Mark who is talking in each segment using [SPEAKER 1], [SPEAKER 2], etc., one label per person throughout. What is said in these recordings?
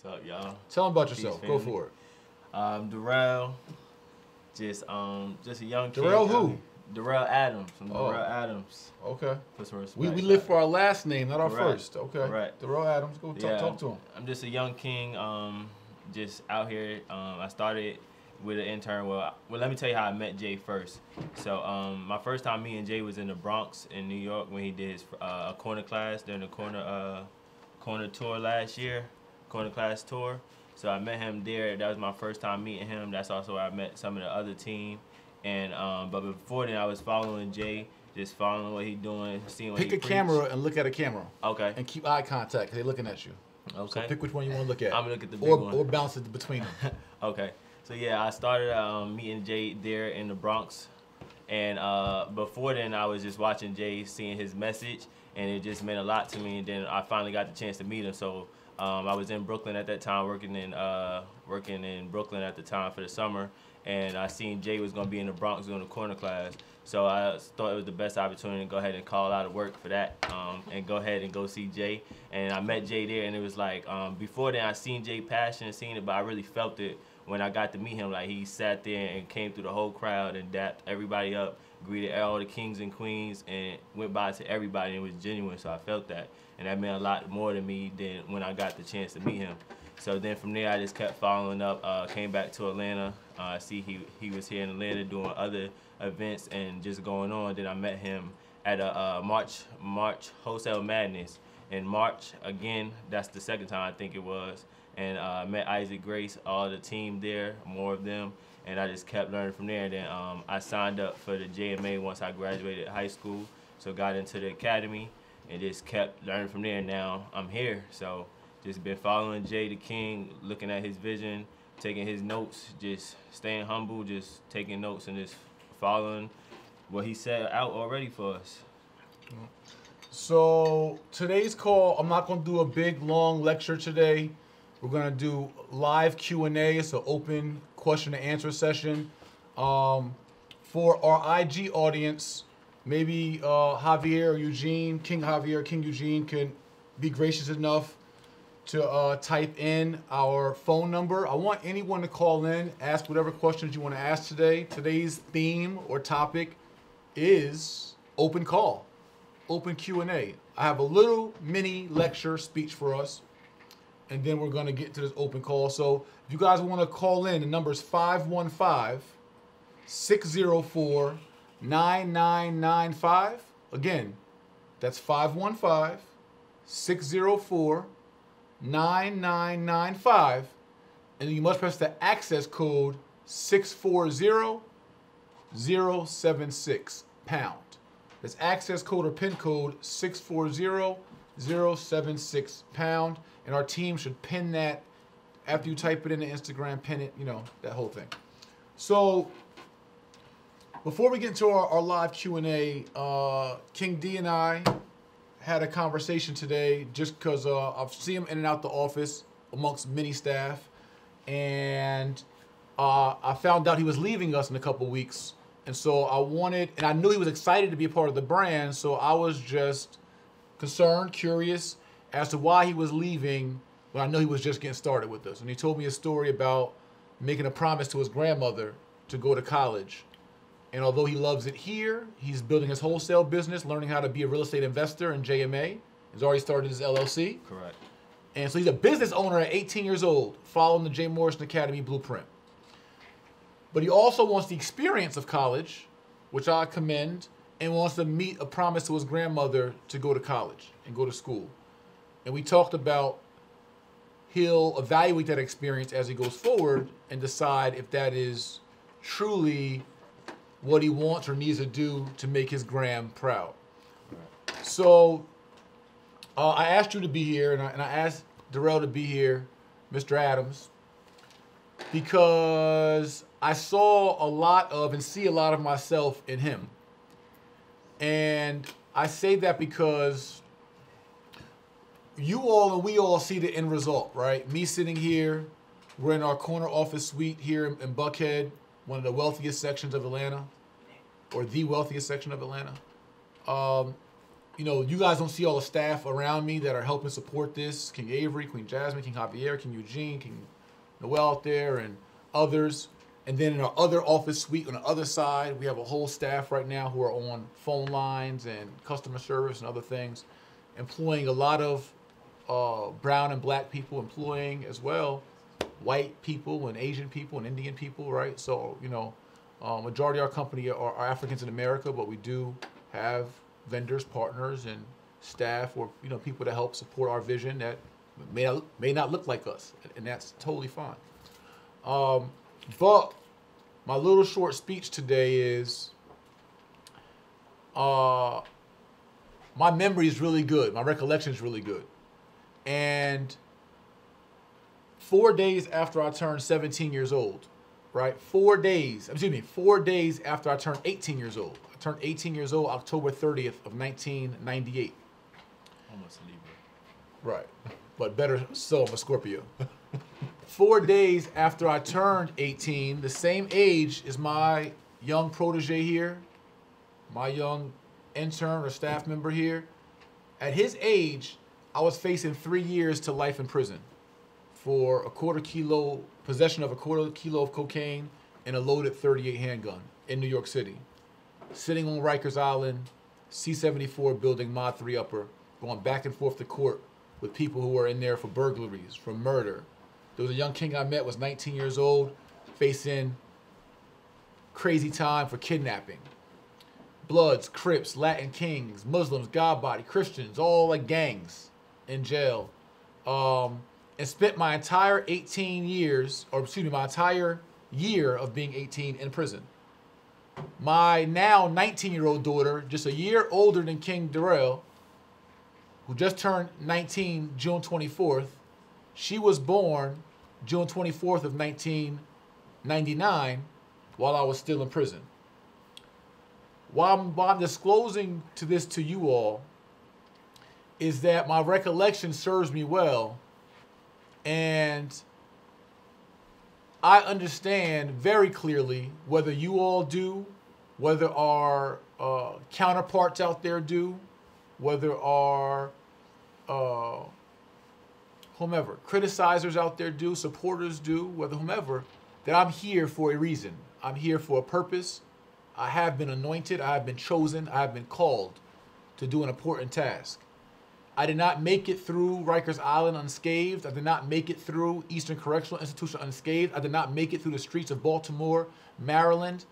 [SPEAKER 1] What's up, y'all?
[SPEAKER 2] Tell them about
[SPEAKER 1] Peace,
[SPEAKER 2] yourself.
[SPEAKER 1] family.
[SPEAKER 2] Go for it.
[SPEAKER 1] Darrell, just a young kid.
[SPEAKER 2] Darrell who?
[SPEAKER 1] Darrell Adams. I'm
[SPEAKER 2] Oh.
[SPEAKER 1] Darrell Adams.
[SPEAKER 2] Okay.
[SPEAKER 1] Put some respect.
[SPEAKER 2] We live for our last name, not our
[SPEAKER 1] Correct.
[SPEAKER 2] first. Okay.
[SPEAKER 1] Correct.
[SPEAKER 2] Darrell Adams. Go talk to him.
[SPEAKER 1] I'm just a young king, just out here. I started with an intern. Well, let me tell you how I met Jay first. So, my first time meeting Jay was in the Bronx in New York when he did his corner class during the corner tour last year, corner class tour. So I met him there. That was my first time meeting him. That's also where I met some of the other team. And but before then, I was following Jay, just following what he's doing, seeing what he
[SPEAKER 2] Pick a camera and look at a camera.
[SPEAKER 1] Okay.
[SPEAKER 2] And keep eye contact. They're looking at you.
[SPEAKER 1] Okay.
[SPEAKER 2] So pick which one you want to look at.
[SPEAKER 1] I'm gonna look at the big one.
[SPEAKER 2] Or bounce it between them.
[SPEAKER 1] Okay. So yeah, I started meeting Jay there in the Bronx, and before then, I was just watching Jay, seeing his message, and it just meant a lot to me. And then I finally got the chance to meet him. So I was in Brooklyn at that time, working in Brooklyn at the time for the summer, and I seen Jay was gonna be in the Bronx doing the corner class. So I thought it was the best opportunity to go ahead and call out of work for that, and go ahead and go see Jay. And I met Jay there, and it was like before then I seen Jay passion and seen it, but I really felt it when I got to meet him. Like, he sat there and came through the whole crowd and dapped everybody up, greeted all the kings and queens, and went by to everybody, and it was genuine. So I felt that, and that meant a lot more to me than when I got the chance to meet him. So then from there, I just kept following up, came back to Atlanta. I see he was here in Atlanta doing other events and just going on. Then I met him at a March Wholesale Madness in March. Again, that's the second time I think it was. And met Isaac Grace, all the team there, more of them. And I just kept learning from there. And then I signed up for the JMA once I graduated high school. So got into the academy and just kept learning from there. Now I'm here. So just been following Jay the King, looking at his vision, taking his notes, just staying humble, just taking notes and just following what he set out already for us.
[SPEAKER 2] So today's call, I'm not going to do a big, long lecture today. We're going to do live Q&A. It's an open question and answer session. For our IG audience, maybe Javier or Eugene, King Javier, King Eugene can be gracious enough to type in our phone number. I want anyone to call in, ask whatever questions you want to ask today. Today's theme or topic is open call, open Q&A. I have a little mini lecture speech for us, and then we're going to get to this open call. So if you guys want to call in, the number is 515-604-9995. Again, that's 515-604-9995. And you must press the access code 640076 pound. That's access code or PIN code 640076 pound. And our team should pin that after you type it into Instagram, pin it, you know, that whole thing. So before we get into our live Q&A, King D and I had a conversation today just because I've seen him in and out the office amongst many staff. And I found out he was leaving us in a couple weeks. And so I knew he was excited to be a part of the brand. So I was just concerned, curious as to why he was leaving when I know he was just getting started with us. And he told me a story about making a promise to his grandmother to go to college. And although he loves it here, he's building his wholesale business, learning how to be a real estate investor in JMA. He's already started his LLC.
[SPEAKER 1] Correct.
[SPEAKER 2] And so he's a business owner at 18 years old, following the J. Morrison Academy blueprint. But he also wants the experience of college, which I commend, and wants to meet a promise to his grandmother to go to college and go to school. And we talked about he'll evaluate that experience as he goes forward and decide if that is truly what he wants or needs to do to make his gram proud. So I asked you to be here, and I asked Darrell to be here, Mr. Adams, because I saw a lot of and see a lot of myself in him. And I say that because you all and we all see the end result, right? Me sitting here, we're in our corner office suite here in Buckhead, one of the wealthiest sections of Atlanta, or the wealthiest section of Atlanta. you guys don't see all the staff around me that are helping support this. King Avery, Queen Jasmine, King Javier, King Eugene, King Noel out there, and others. And then in our other office suite on the other side, we have a whole staff right now who are on phone lines and customer service and other things, employing a lot of brown and black people, employing as well white people and Asian people and Indian people, right? So, majority of our company are Africans in America, but we do have vendors, partners, and staff, or people that help support our vision that may not look like us, and that's totally fine. But my little short speech today is, my memory is really good. My recollection is really good. And 4 days after I turned 17 years old, right? 4 days after I turned 18 years old. I turned 18 years old October 30th of 1998.
[SPEAKER 1] Almost a Libra.
[SPEAKER 2] Right. But better still, I'm a Scorpio. 4 days after I turned 18, the same age as my young protege here, my young intern or staff member here. At his age, I was facing 3 years to life in prison for possession of a quarter kilo of cocaine and a loaded .38 handgun in New York City. Sitting on Rikers Island, C-74 building, Mod 3 upper, going back and forth to court with people who were in there for burglaries, for murder. There was a young king I met, was 19 years old, facing crazy time for kidnapping. Bloods, Crips, Latin Kings, Muslims, God Body, Christians, all like gangs in jail. And spent my entire my entire year of being 18 in prison. My now 19-year-old daughter, just a year older than King Darrell, who just turned 19 June 24th, she was born June 24th of 1999 while I was still in prison. While I'm disclosing this to you all, is that my recollection serves me well, and I understand very clearly, whether you all do, whether our counterparts out there do, whether our whomever, criticizers out there do, supporters do, whether whomever, that I'm here for a reason. I'm here for a purpose. I have been anointed, I have been chosen, I have been called to do an important task. I did not make it through Rikers Island unscathed. I did not make it through Eastern Correctional Institution unscathed. I did not make it through the streets of Baltimore, Maryland,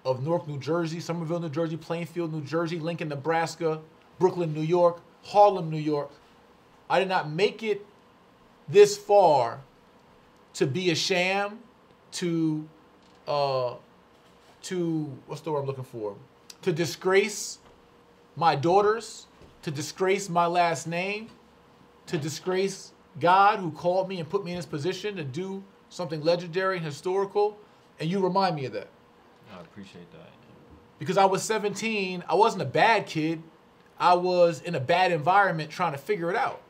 [SPEAKER 2] of Newark, New Jersey, Somerville, New Jersey, Plainfield, New Jersey, Lincoln, Nebraska, Brooklyn, New York, Harlem, New York. I did not make it this far to be a sham, to what's the word I'm looking for? To disgrace my daughters, to disgrace my last name, to disgrace God who called me and put me in this position to do something legendary and historical. And you remind me of that.
[SPEAKER 1] I appreciate that.
[SPEAKER 2] Because I was 17, I wasn't a bad kid. I was in a bad environment trying to figure it out.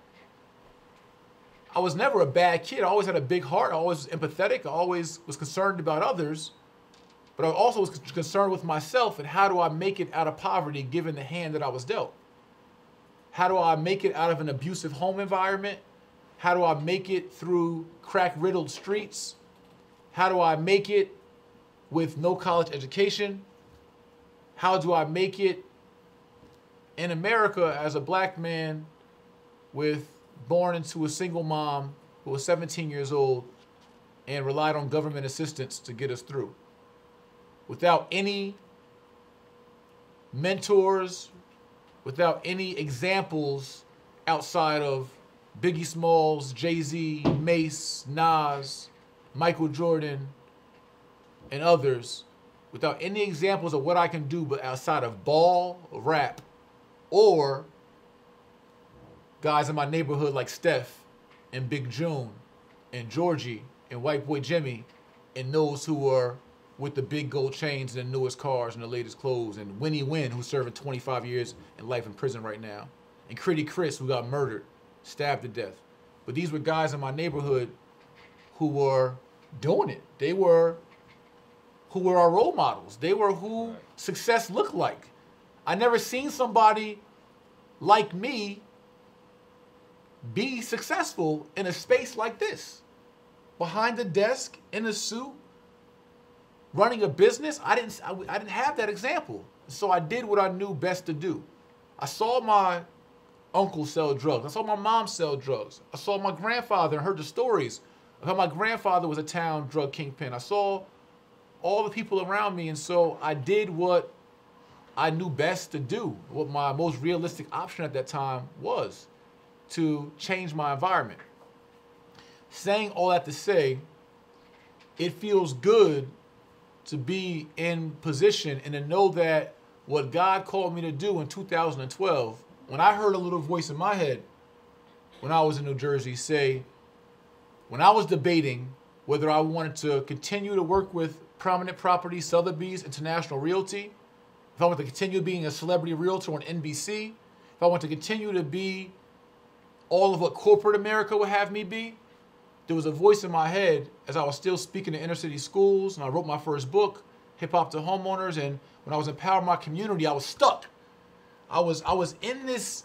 [SPEAKER 2] I was never a bad kid. I always had a big heart. I always was empathetic. I always was concerned about others. But I also was concerned with myself and how do I make it out of poverty given the hand that I was dealt? How do I make it out of an abusive home environment? How do I make it through crack-riddled streets? How do I make it with no college education? How do I make it in America as a black man born into a single mom who was 17 years old and relied on government assistance to get us through? Without any mentors, without any examples outside of Biggie Smalls, Jay-Z, Mace, Nas, Michael Jordan, and others, without any examples of what I can do but outside of ball, rap, or guys in my neighborhood like Steph and Big June and Georgie and White Boy Jimmy and those who were with the big gold chains and the newest cars and the latest clothes, and Winnie Wynn, who's serving 25 years in life in prison right now, and Critty Chris, who got murdered, stabbed to death. But these were guys in my neighborhood who were doing it. They were who were our role models. They were who success looked like. I never seen somebody like me be successful in a space like this? Behind the desk, in a suit, running a business? I didn't have that example. So I did what I knew best to do. I saw my uncle sell drugs. I saw my mom sell drugs. I saw my grandfather and heard the stories of how my grandfather was a town drug kingpin. I saw all the people around me, and so I did what I knew best to do, what my most realistic option at that time was, to change my environment. Saying all that to say, it feels good to be in position and to know that what God called me to do in 2012, when I heard a little voice in my head when I was in New Jersey say, when I was debating whether I wanted to continue to work with Prominent Properties, Sotheby's, International Realty, if I want to continue being a celebrity realtor on NBC, if I want to continue to be all of what corporate America would have me be, there was a voice in my head as I was still speaking to inner city schools, and I wrote my first book, Hip Hop to Homeowners, and when I was empowering my community, I was stuck. I was in this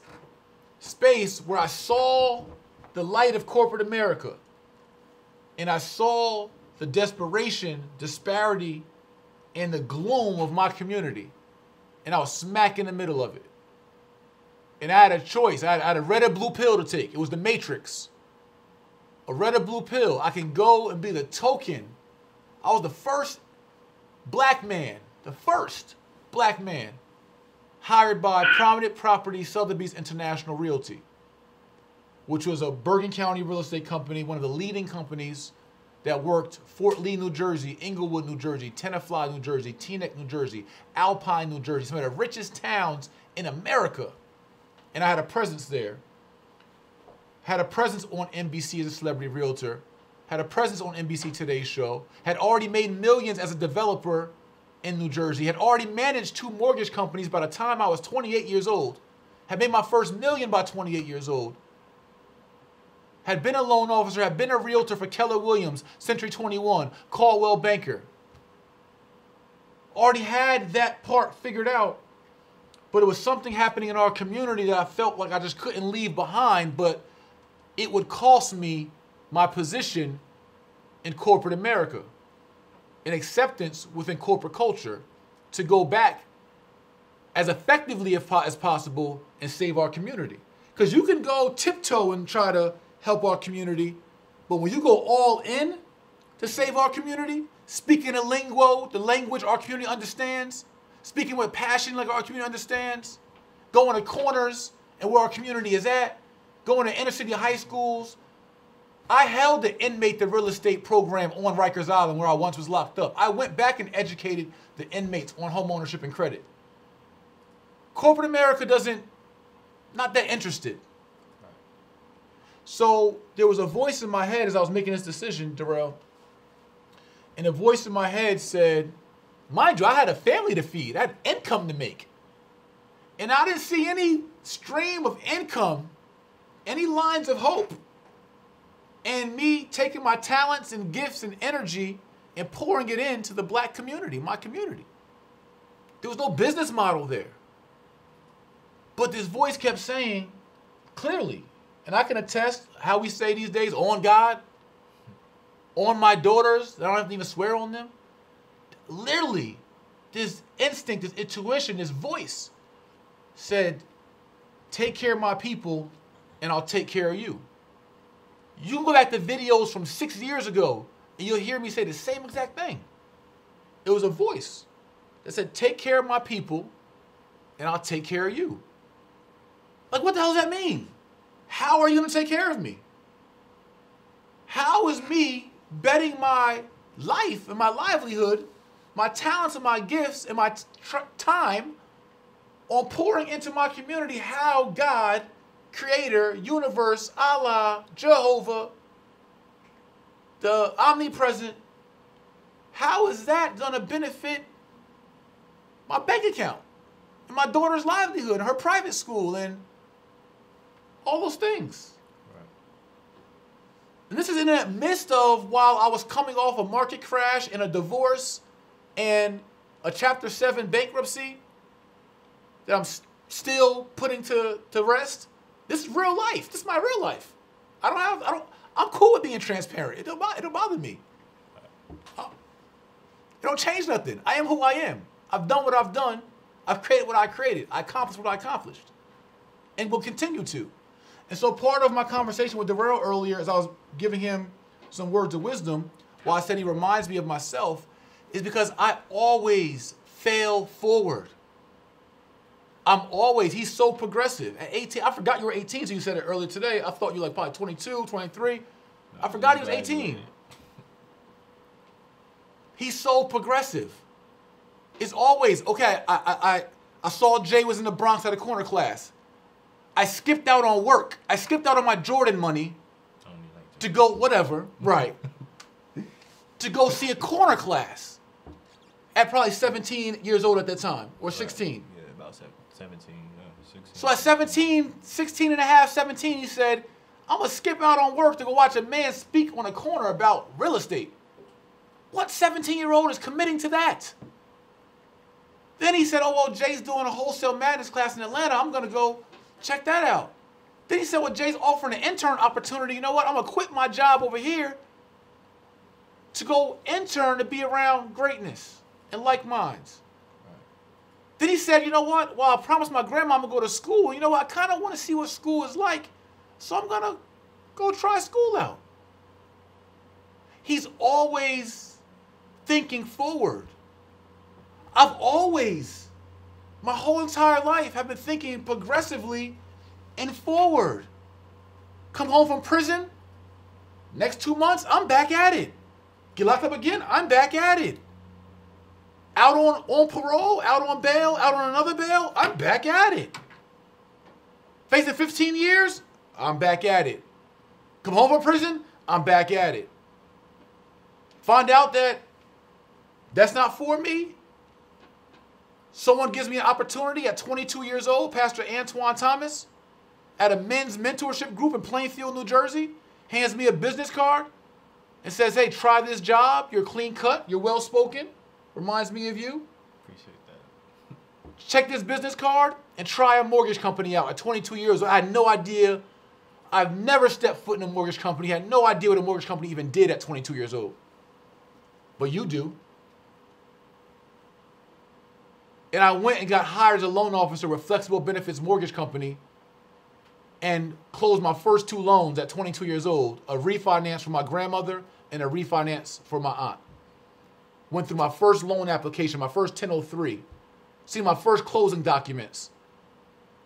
[SPEAKER 2] space where I saw the light of corporate America, and I saw the desperation, disparity, and the gloom of my community, and I was smack in the middle of it. And I had a choice. I had a red or blue pill to take. It was the Matrix. A red or blue pill. I can go and be the token. I was the first black man hired by Prominent Properties, Sotheby's International Realty, which was a Bergen County real estate company, one of the leading companies that worked Fort Lee, New Jersey, Inglewood, New Jersey, Tenafly, New Jersey, Teaneck, New Jersey, Alpine, New Jersey, some of the richest towns in America. And I had a presence there. Had a presence on NBC as a celebrity realtor. Had a presence on NBC Today's Show. Had already made millions as a developer in New Jersey. Had already managed 2 mortgage companies by the time I was 28 years old. Had made my first million by 28 years old. Had been a loan officer. Had been a realtor for Keller Williams, Century 21, Caldwell Banker. Already had that part figured out. But it was something happening in our community that I felt like I just couldn't leave behind, but it would cost me my position in corporate America, an acceptance within corporate culture to go back as effectively as possible and save our community. Because you can go tiptoe and try to help our community, but when you go all in to save our community, speaking a lingo, the language our community understands, speaking with passion like our community understands, going to corners and where our community is at, going to inner city high schools. I held the inmate, the real estate program on Rikers Island where I once was locked up. I went back and educated the inmates on home ownership and credit. Corporate America not that interested. So there was a voice in my head as I was making this decision, Darrell, and a voice in my head said, mind you, I had a family to feed. I had income to make. And I didn't see any stream of income, any lines of hope, and me taking my talents and gifts and energy and pouring it into the black community, my community. There was no business model there. But this voice kept saying clearly, and I can attest how we say these days, on God, on my daughters, I don't have to even swear on them. Literally, this instinct, this intuition, this voice said, take care of my people and I'll take care of you. You can go back to videos from 6 years ago and you'll hear me say the same exact thing. It was a voice that said, take care of my people and I'll take care of you. Like, what the hell does that mean? How are you going to take care of me? How is me betting my life and my livelihood, my talents and my gifts and my time on pouring into my community, how God, Creator, Universe, Allah, Jehovah, the Omnipresent, how is that going to benefit my bank account and my daughter's livelihood and her private school and all those things? Right. And this is in the midst of while I was coming off a market crash and a divorce and a Chapter 7 bankruptcy that I'm still putting to rest. This is real life. This is my real life. I'm cool with being transparent. It don't bother me. It don't change nothing. I am who I am. I've done what I've done. I've created what I created. I accomplished what I accomplished. And will continue to. And so part of my conversation with Darrell earlier, as I was giving him some words of wisdom, while I said he reminds me of myself, is because I always fail forward. He's so progressive. At 18, I forgot you were 18, so you said it earlier today. I thought you were like probably 22, 23. No, I forgot he was 18. He's so progressive. It's always, okay, I saw Jay was in the Bronx at a corner class. I skipped out on work. I skipped out on my Jordan money to go, whatever, right, to go see a corner class at probably 17 years old at that time, or 16.
[SPEAKER 1] Yeah, about 17, 16.
[SPEAKER 2] So at 16 and a half, 17, he said, I'm going to skip out on work to go watch a man speak on a corner about real estate. What 17-year-old is committing to that? Then he said, oh, well, Jay's doing a wholesale madness class in Atlanta. I'm going to go check that out. Then he said, well, Jay's offering an intern opportunity. You know what? I'm going to quit my job over here to go intern to be around greatness and like minds. Right. Then he said, you know what? Well, I promised my grandma I'm going to go to school. You know what? I kind of want to see what school is like. So I'm going to go try school out. He's always thinking forward. I've always, my whole entire life, have been thinking progressively and forward. Come home from prison, next 2 months, I'm back at it. Get locked up again, I'm back at it. Out on parole, out on bail, out on another bail, I'm back at it. Facing 15 years, I'm back at it. Come home from prison, I'm back at it. Find out that that's not for me. Someone gives me an opportunity at 22 years old, Pastor Antoine Thomas, at a men's mentorship group in Plainfield, New Jersey, hands me a business card and says, hey, try this job. You're clean cut. You're well-spoken. Reminds me of you.
[SPEAKER 1] Appreciate that.
[SPEAKER 2] Check this business card and try a mortgage company out at 22 years old. I had no idea. I've never stepped foot in a mortgage company. Had no idea what a mortgage company even did at 22 years old. But you do. And I went and got hired as a loan officer with Flexible Benefits Mortgage Company and closed my first 2 loans at 22 years old, a refinance for my grandmother and a refinance for my aunt. Went through my first loan application, my first 1003, see my first closing documents,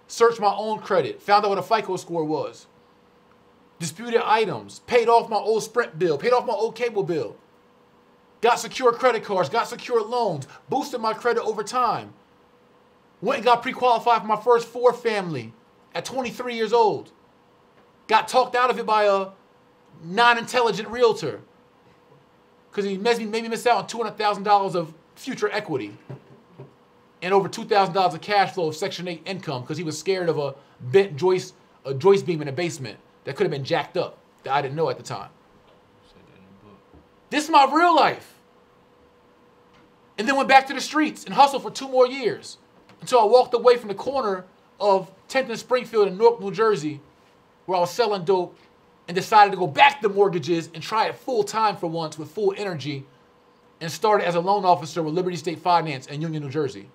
[SPEAKER 2] searched my own credit, found out what a FICO score was, disputed items, paid off my old Sprint bill, paid off my old cable bill, got secure credit cards, got secure loans, boosted my credit over time. Went and got pre-qualified for my first 4 family at 23 years old. Got talked out of it by a non-intelligent realtor because he made me miss out on $200,000 of future equity and over $2,000 of cash flow of Section 8 income because he was scared of a bent joist beam in the basement that could have been jacked up that I didn't know at the time. This is my real life. And then went back to the streets and hustled for 2 more years until I walked away from the corner of 10th and Springfield in Newark, New Jersey, where I was selling dope and decided to go back to mortgages and try it full time for once with full energy and started as a loan officer with Liberty State Finance in Union, New Jersey.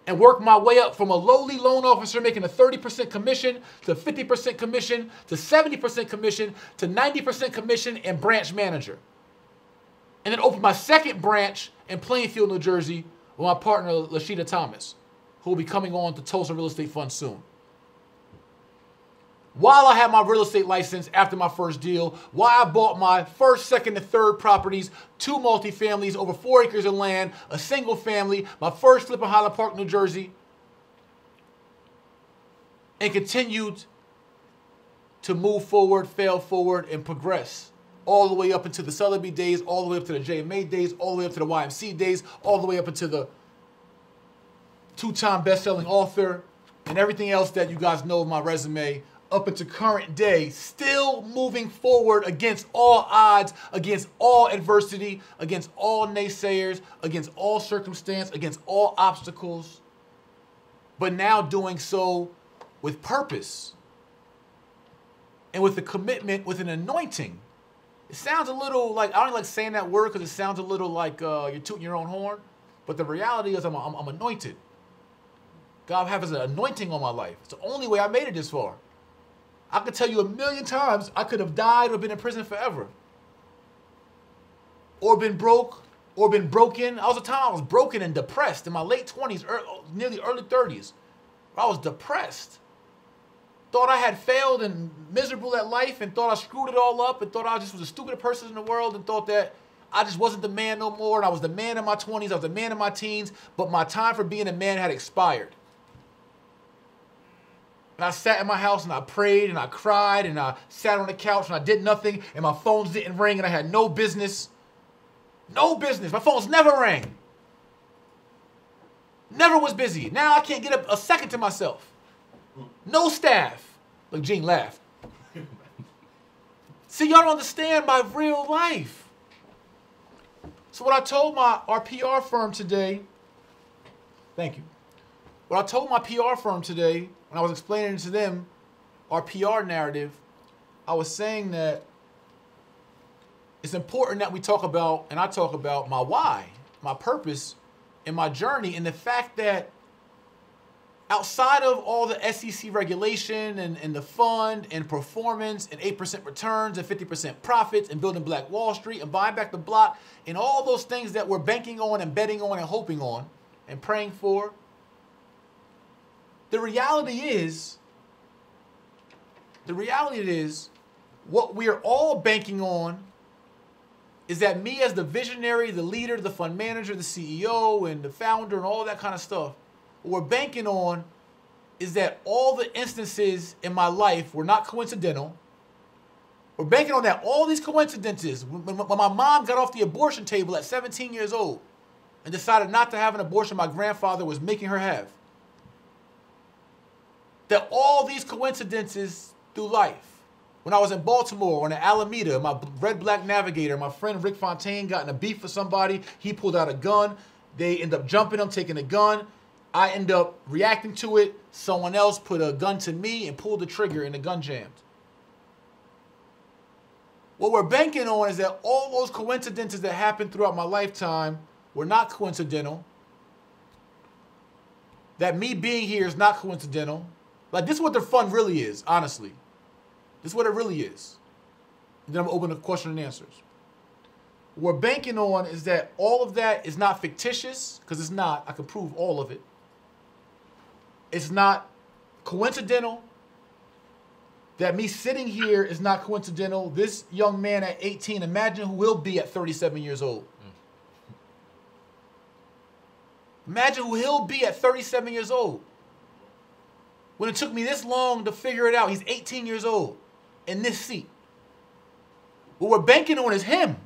[SPEAKER 2] And worked my way up from a lowly loan officer making a 30% commission to 50% commission to 70% commission to 90% commission and branch manager. And then opened my second branch in Plainfield, New Jersey with my partner, Lashida Thomas, who will be coming on to Tulsa Real Estate Fund soon. While I had my real estate license after my first deal, while I bought my first, second, and third properties, 2 multifamilies, over 4 acres of land, a single family, my first flip in Highland Park, New Jersey, and continued to move forward, fail forward, and progress all the way up into the Sotheby days, all the way up to the JMA days, all the way up to the YMC days, all the way up into the 2-time best-selling author, and everything else that you guys know of my resume, up into current day, still moving forward against all odds, against all adversity, against all naysayers, against all circumstance, against all obstacles. but now doing so with purpose and with a commitment, with an anointing. It sounds a little like, I don't like saying that word because it sounds a little like you're tooting your own horn, but the reality is I'm anointed. God has an anointing on my life. It's the only way I made it this far. I could tell you a million times I could have died or been in prison forever. Or been broke, or been broken. I was a time I was broken and depressed in my late 20s, nearly early 30s. I was depressed. Thought I had failed and miserable at life and thought I screwed it all up and thought I just was the stupidest person in the world and thought that I just wasn't the man no more and I was the man in my 20s, I was the man in my teens, but my time for being a man had expired. And I sat in my house and I prayed and I cried and I sat on the couch and I did nothing and my phones didn't ring and I had no business. No business. My phones never rang. Never was busy. Now I can't get a second to myself. No staff. Look, Gene laughed. See, y'all don't understand my real life. So what I told our PR firm today, thank you. What I told my PR firm today, when I was explaining to them our PR narrative, I was saying that it's important that we talk about, and I talk about my why, my purpose, and my journey, and the fact that outside of all the SEC regulation and the fund and performance and 8% returns and 50% profits and building Black Wall Street and buying back the block and all those things that we're banking on and betting on and hoping on and praying for, the reality is what we are all banking on is that me as the visionary, the leader, the fund manager, the CEO, and the founder, and all that kind of stuff, what we're banking on is that all the instances in my life were not coincidental. We're banking on that all these coincidences, when my mom got off the abortion table at 17 years old and decided not to have an abortion my grandfather was making her have, that all these coincidences through life, when I was in Baltimore, on the Alameda, my red-black navigator, my friend Rick Fontaine got in a beef with somebody. He pulled out a gun. They end up jumping him, taking the gun. I end up reacting to it. Someone else put a gun to me and pulled the trigger and the gun jammed. What we're banking on is that all those coincidences that happened throughout my lifetime were not coincidental. That me being here is not coincidental. Like, this is what the fund really is, honestly. This is what it really is. And then I'm going to open the question and answers. What we're banking on is that all of that is not fictitious, because it's not. I can prove all of it. It's not coincidental. That me sitting here is not coincidental. This young man at 18, imagine who he'll be at 37 years old. Imagine who he'll be at 37 years old. When it took me this long to figure it out, he's 18 years old in this seat. What we're banking on is him.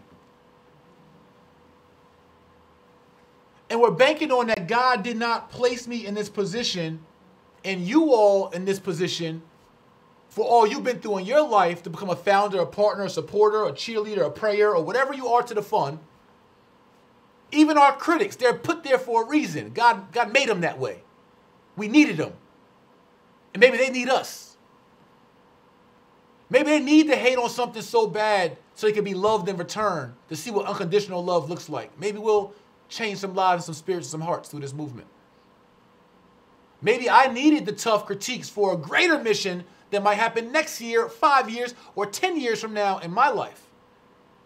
[SPEAKER 2] And we're banking on that God did not place me in this position and you all in this position for all you've been through in your life to become a founder, a partner, a supporter, a cheerleader, a prayer, or whatever you are to the fund. Even our critics, they're put there for a reason. God made them that way. We needed them. And maybe they need us. Maybe they need to hate on something so bad so they can be loved in return, to see what unconditional love looks like. Maybe we'll change some lives, some spirits, some hearts through this movement. Maybe I needed the tough critiques for a greater mission that might happen next year, 5 years, or 10 years from now in my life.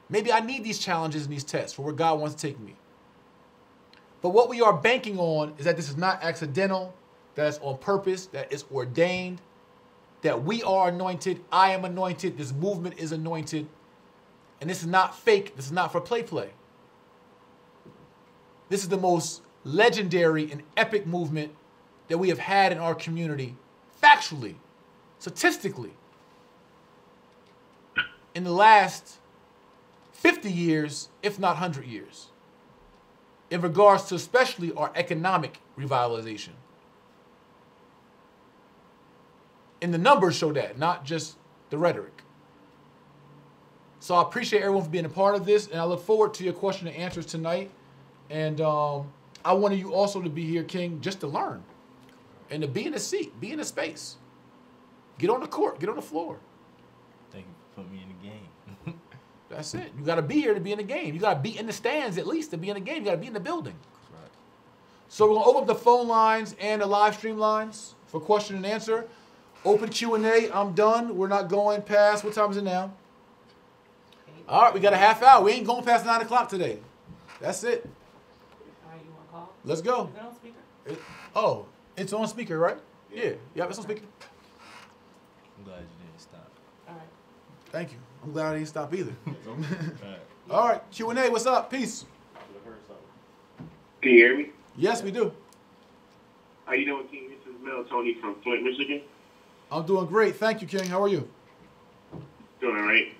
[SPEAKER 2] Maybe I need these challenges and these tests for where God wants to take me. But what we are banking on is that this is not accidental, that it's on purpose, that it's ordained, that we are anointed, I am anointed, this movement is anointed, and this is not fake, this is not for play. This is the most legendary and epic movement that we have had in our community, factually, statistically, in the last 50 years, if not 100 years, in regards to especially our economic revitalization. And the numbers show that, not just the rhetoric. So I appreciate everyone for being a part of this, and I look forward to your question and answers tonight. And I wanted you also to be here, King, just to learn. and to be in the seat, be in the space. Get on the court, get on the floor.
[SPEAKER 1] Thank you for putting me in the game.
[SPEAKER 2] That's it. You got to be here to be in the game. You got to be in the stands at least to be in the game. You got to be in the building.
[SPEAKER 1] Right.
[SPEAKER 2] So we're going to open up the phone lines and the live stream lines for question and answer. Open Q&A. I'm done. We're not going past. What time is it now? All right, we got a half hour. We ain't going past 9 o'clock today. That's it.
[SPEAKER 3] All right, you want to call?
[SPEAKER 2] Let's go.
[SPEAKER 3] Is it on speaker?
[SPEAKER 2] Oh, it's on speaker, right? Yeah. Yeah, it's on speaker.
[SPEAKER 1] I'm glad you didn't stop.
[SPEAKER 3] All right.
[SPEAKER 2] Thank you. I'm glad I didn't stop either.
[SPEAKER 1] All right.
[SPEAKER 2] All right, Q&A. What's up? Peace.
[SPEAKER 4] Can you hear me?
[SPEAKER 2] Yes, we do.
[SPEAKER 4] How you doing, King? This is Mel Tony from Flint, Michigan.
[SPEAKER 2] I'm doing great. Thank you, King. How are you?
[SPEAKER 4] Doing all right.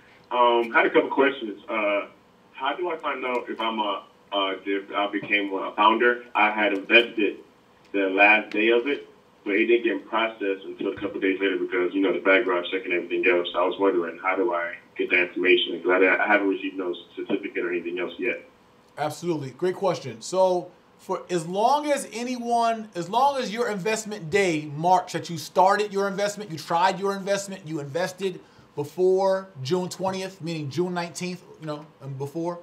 [SPEAKER 4] Had a couple questions. How do I find out if if I became a founder? I had invested the last day of it, but it didn't get processed until a couple of days later because, you know, the background check and everything else. I was wondering, how do I get that information? Because I haven't received no certificate or anything else yet.
[SPEAKER 2] Absolutely. Great question. So for as long as your investment day marks that you started your investment, you tried your investment, you invested before June 20th, meaning June 19th, you know, and before,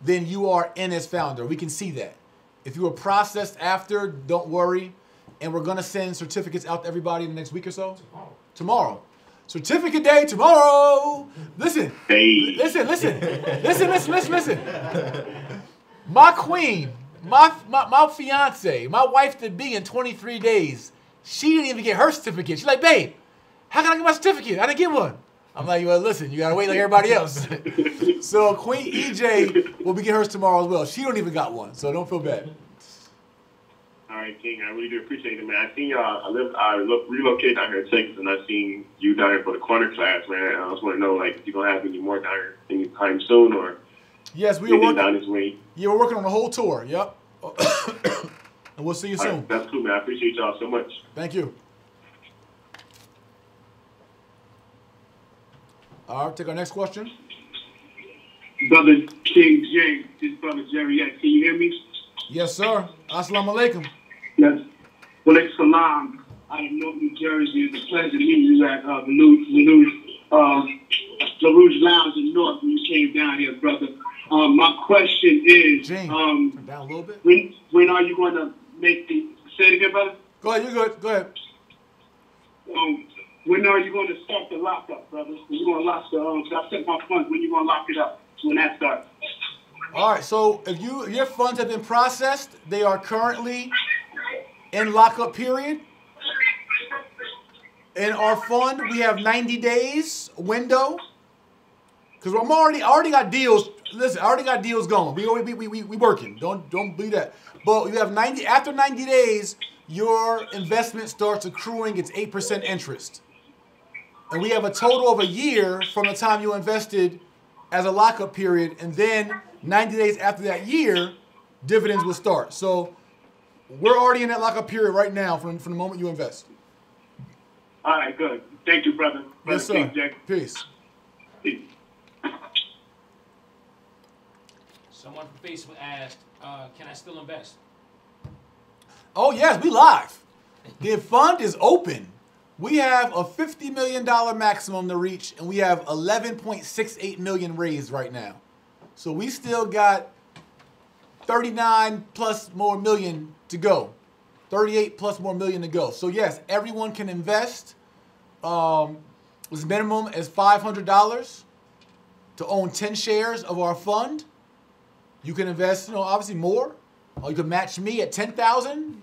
[SPEAKER 2] then you are in as founder. We can see that. If you were processed after, don't worry. And we're going to send certificates out to everybody in the next week or so. Tomorrow. Certificate day tomorrow. Listen.
[SPEAKER 4] Hey.
[SPEAKER 2] Listen. My queen, my fiance, my wife to be in 23 days, she didn't even get her certificate. She's like, babe, how can I get my certificate? I didn't get one. I'm like, well, listen, you got to wait like everybody else. So Queen EJ will be getting hers tomorrow as well. She don't even got one, so don't feel bad.
[SPEAKER 4] All right, King. I really do appreciate it, man. I seen y'all. I relocated down here in Texas, and I seen you down here for the corner class, man. I just want to know, like, if you gonna have any more down here anytime soon, or
[SPEAKER 2] yes, we are working
[SPEAKER 4] down this way.
[SPEAKER 2] Yeah, we're working on the whole tour. Yep. And we'll see you soon.
[SPEAKER 4] Right, that's cool, man. I appreciate y'all so much.
[SPEAKER 2] Thank you. All right, take our next question.
[SPEAKER 5] Brother King J, this brother Jerry X. Can you hear me?
[SPEAKER 2] Yes, sir. Assalamu alaikum.
[SPEAKER 5] Yes. Walaikum salam. I am North New Jersey. It's a pleasure meeting you at LaRouge Lounge in North when you came down here, brother. My question is,
[SPEAKER 2] Gene, turn down a little bit.
[SPEAKER 5] when are you going to make the? Say it again, brother.
[SPEAKER 2] Go ahead. You're good. Go ahead.
[SPEAKER 5] When are you going to start the lockup, brother? When you going to lock the? I set my funds. When you going to lock it up? When that starts?
[SPEAKER 2] All right. So if your funds have been processed, they are currently in lockup period. In our fund, we have 90 days window. Because I already got deals. Listen, I already got deals going. We working. Don't believe that. But you have 90. After 90 days, your investment starts accruing its 8% interest. And we have a total of a year from the time you invested as a lockup period, and then 90 days after that year, dividends will start. So we're already in that lockup period right now from the moment you invest.
[SPEAKER 5] All right, good. Thank you, brother.
[SPEAKER 2] Yes, sir.
[SPEAKER 5] King J.
[SPEAKER 2] Peace.
[SPEAKER 5] Peace.
[SPEAKER 3] Someone from Facebook asked, can I still invest?
[SPEAKER 2] Oh, yes, we live. The fund is open. We have a $50 million maximum to reach, and we have 11.68 million raised right now. So we still got 39 plus more million to go. 38 plus more million to go. So yes, everyone can invest. The minimum is $500 to own 10 shares of our fund. You can invest, obviously more. You can match me at 10,000.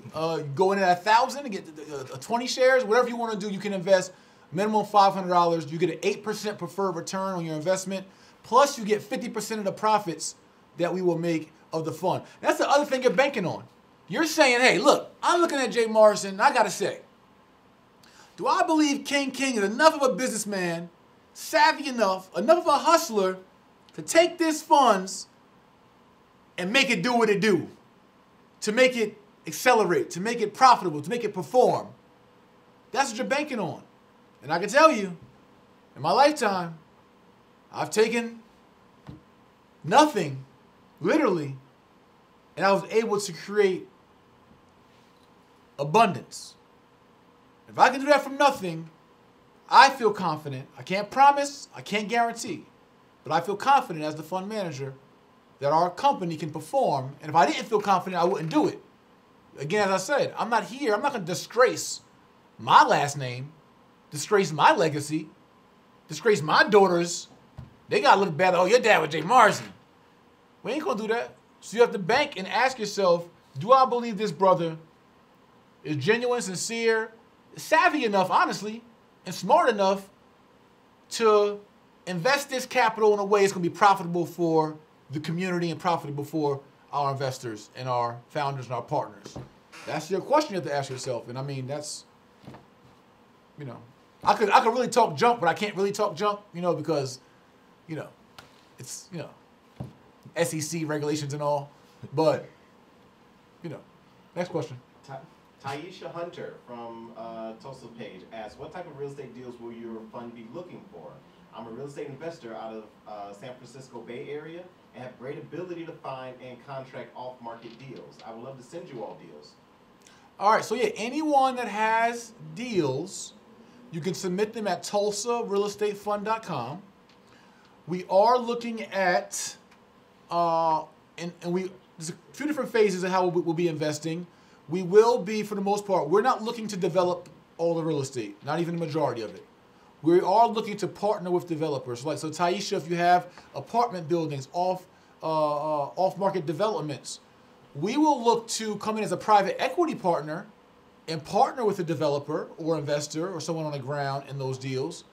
[SPEAKER 2] Go in at 1,000 and get 20 shares. Whatever you want to do, you can invest. Minimum $500. You get an 8% preferred return on your investment. Plus, you get 50% of the profits that we will make of the fund. That's the other thing you're banking on. You're saying, hey, look, I'm looking at Jay Morrison, and I got to say, do I believe King is enough of a businessman, savvy enough of a hustler to take this funds and make it do what it do? To make it accelerate, to make it profitable, to make it perform. That's what you're banking on. And I can tell you, in my lifetime, I've taken nothing, literally, and I was able to create abundance. If I can do that from nothing, I feel confident. I can't promise, I can't guarantee, but I feel confident as the fund manager that our company can perform. And if I didn't feel confident, I wouldn't do it. Again, as I said, I'm not here. I'm not going to disgrace my last name, disgrace my legacy, disgrace my daughters. They got to look bad. Oh, your dad was Jay Morrison. We ain't going to do that. So you have to bank and ask yourself, do I believe this brother is genuine, sincere, savvy enough, honestly, and smart enough to invest this capital in a way it's going to be profitable for the community and profitable for our investors and our founders and our partners? That's your question you have to ask yourself. And I mean, that's, you know, I could really talk junk, but I can't really talk junk, you know, because, you know, it's, you know, SEC regulations and all. But, you know, next question.
[SPEAKER 6] Taisha Hunter from Tulsa Page asks, what type of real estate deals will your fund be looking for? I'm a real estate investor out of San Francisco Bay Area and have great ability to find and contract off-market deals. I would love to send you all deals.
[SPEAKER 2] All right, so yeah, anyone that has deals, you can submit them at TulsaRealEstateFund.com. We are looking at, there's a few different phases of how we'll be investing. We will be, for the most part, we're not looking to develop all the real estate, not even the majority of it. We are looking to partner with developers. So Taisha, if you have apartment buildings, off-market developments, we will look to come in as a private equity partner and partner with a developer or investor or someone on the ground in those deals.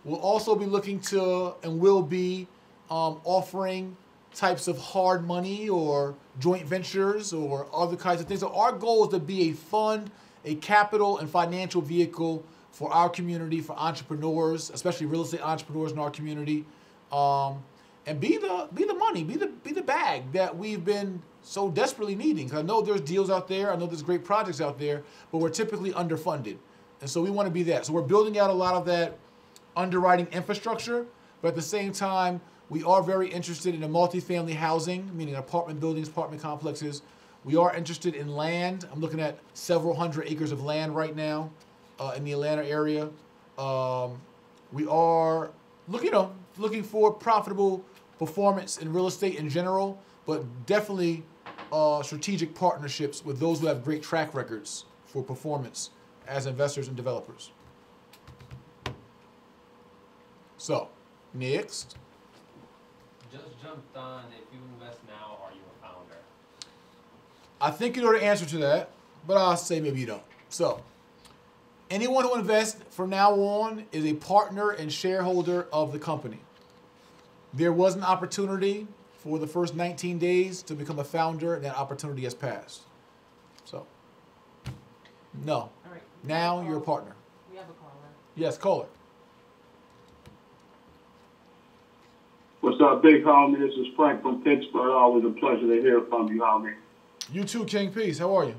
[SPEAKER 2] We'll also be looking to and will be offering types of hard money or joint ventures or other kinds of things. So our goal is to be a fund, a capital and financial vehicle for our community, for entrepreneurs, especially real estate entrepreneurs in our community, and be the money, be the bag that we've been so desperately needing. 'Cause I know there's deals out there, I know there's great projects out there, but we're typically underfunded, and so we want to be that. So we're building out a lot of that underwriting infrastructure, but at the same time, we are very interested in the multifamily housing, meaning apartment buildings, apartment complexes. We are interested in land. I'm looking at several hundred acres of land right now in the Atlanta area. We are looking for profitable performance in real estate in general, but definitely strategic partnerships with those who have great track records for performance as investors and developers. So, next.
[SPEAKER 7] Just jumped on, if you invest now, are you a founder?
[SPEAKER 2] I think you know the answer to that, but I'll say maybe you don't. So, anyone who invests from now on is a partner and shareholder of the company. There was an opportunity for the first 19 days to become a founder, and that opportunity has passed. So, no.
[SPEAKER 8] All right.
[SPEAKER 2] Now you're a partner.
[SPEAKER 8] We have a caller.
[SPEAKER 2] Yes, caller.
[SPEAKER 5] What's up, big homie? This is Frank from Pittsburgh. Always a pleasure to hear from you, homie.
[SPEAKER 2] You too, King Peace. How are you?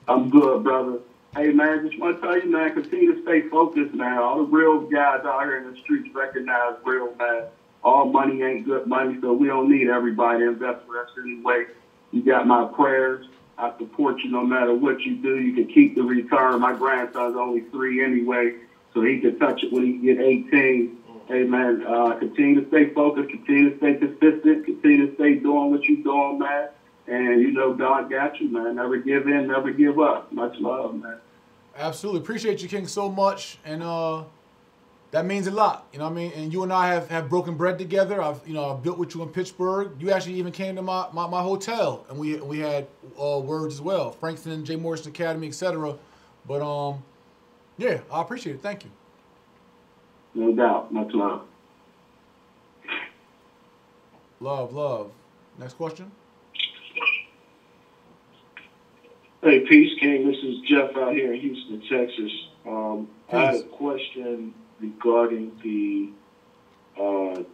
[SPEAKER 5] I'm good, brother. Hey, man, just want to tell you, man, continue to stay focused, man. All the real guys out here in the streets recognize real, man. All money ain't good money, so we don't need everybody to invest with us anyway. You got my prayers. I support you no matter what you do. You can keep the return. My grandson's only 3 anyway, so he can touch it when he get 18. Hey, man, continue to stay focused, continue to stay consistent, continue to stay doing what you're doing, man. And, you know, God got you, man. Never give in, never give up. Much love, man.
[SPEAKER 2] Absolutely. Appreciate you, King, so much. And that means a lot. You know what I mean? And you and I have broken bread together. I've built with you in Pittsburgh. You actually even came to my hotel, and we had words as well. Frankston, J. Morrison Academy, etc. But, yeah, I appreciate it. Thank you.
[SPEAKER 5] No doubt. Much love.
[SPEAKER 2] Love, love. Next question.
[SPEAKER 9] Hey, Peace King. This is Jeff out here in Houston, Texas. I had a question regarding the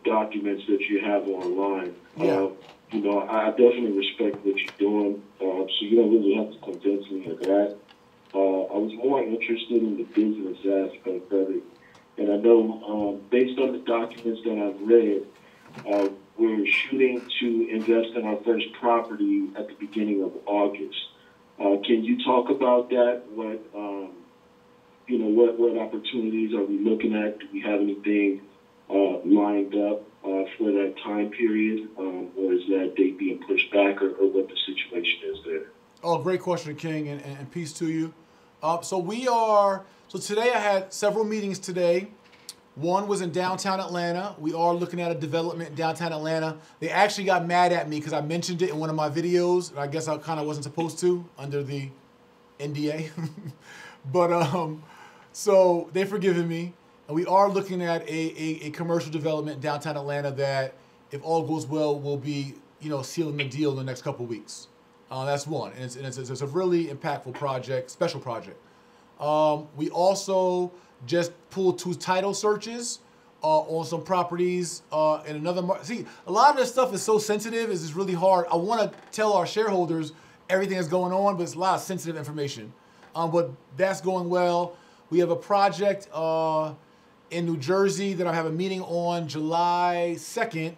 [SPEAKER 9] documents that you have online.
[SPEAKER 2] Yeah.
[SPEAKER 9] You know, I definitely respect what you're doing, so you don't really have to convince me of that. I was more interested in the business aspect of it. And I know, based on the documents that I've read, we're shooting to invest in our first property at the beginning of August. Can you talk about that? what opportunities are we looking at? Do we have anything lined up for that time period, or is that date being pushed back, or what the situation is there?
[SPEAKER 2] Oh, great question, King, and peace to you. So today I had several meetings today. One was in downtown Atlanta. We are looking at a development in downtown Atlanta. They actually got mad at me because I mentioned it in one of my videos. And I guess I kind of wasn't supposed to under the NDA. But so they've forgiven me. And we are looking at a commercial development in downtown Atlanta that, if all goes well, will be sealing the deal in the next couple of weeks. That's one. And it's a really impactful project, special project. We also just pulled 2 title searches on some properties in another market. See, a lot of this stuff is so sensitive, it's just really hard. I want to tell our shareholders everything that's going on, but it's a lot of sensitive information. But that's going well. We have a project in New Jersey that I have a meeting on July 2nd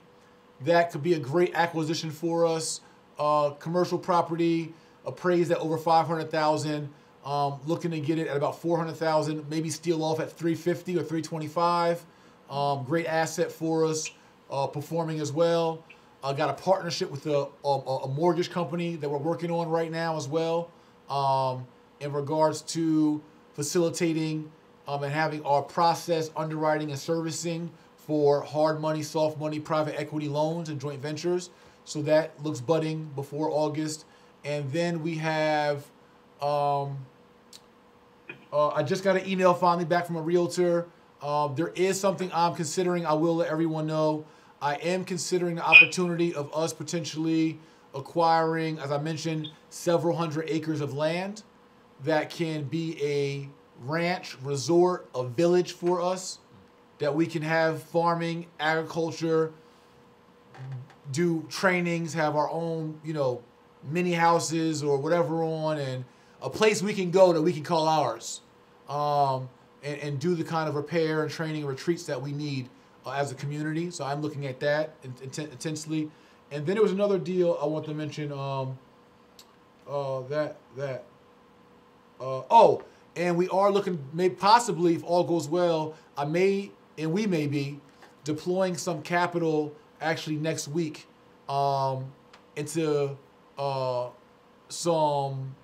[SPEAKER 2] that could be a great acquisition for us. Commercial property appraised at over $500,000. Looking to get it at about $400,000, maybe steal off at $350 or $325. Great asset for us, performing as well. I got a partnership with a mortgage company that we're working on right now as well, in regards to facilitating and having our process, underwriting and servicing for hard money, soft money, private equity loans and joint ventures. So that looks budding before August. And then we have I just got an email finally back from a realtor. There is something I'm considering. I will let everyone know. I am considering the opportunity of us potentially acquiring, as I mentioned, several hundred acres of land that can be a ranch, resort, a village for us, that we can have farming, agriculture, do trainings, have our own, mini houses or whatever on, and a place we can go that we can call ours, and do the kind of repair and training and retreats that we need as a community. So I'm looking at that intensely. And then there was another deal I want to mention. And we are looking, possibly, if all goes well, we may be deploying some capital actually next week into some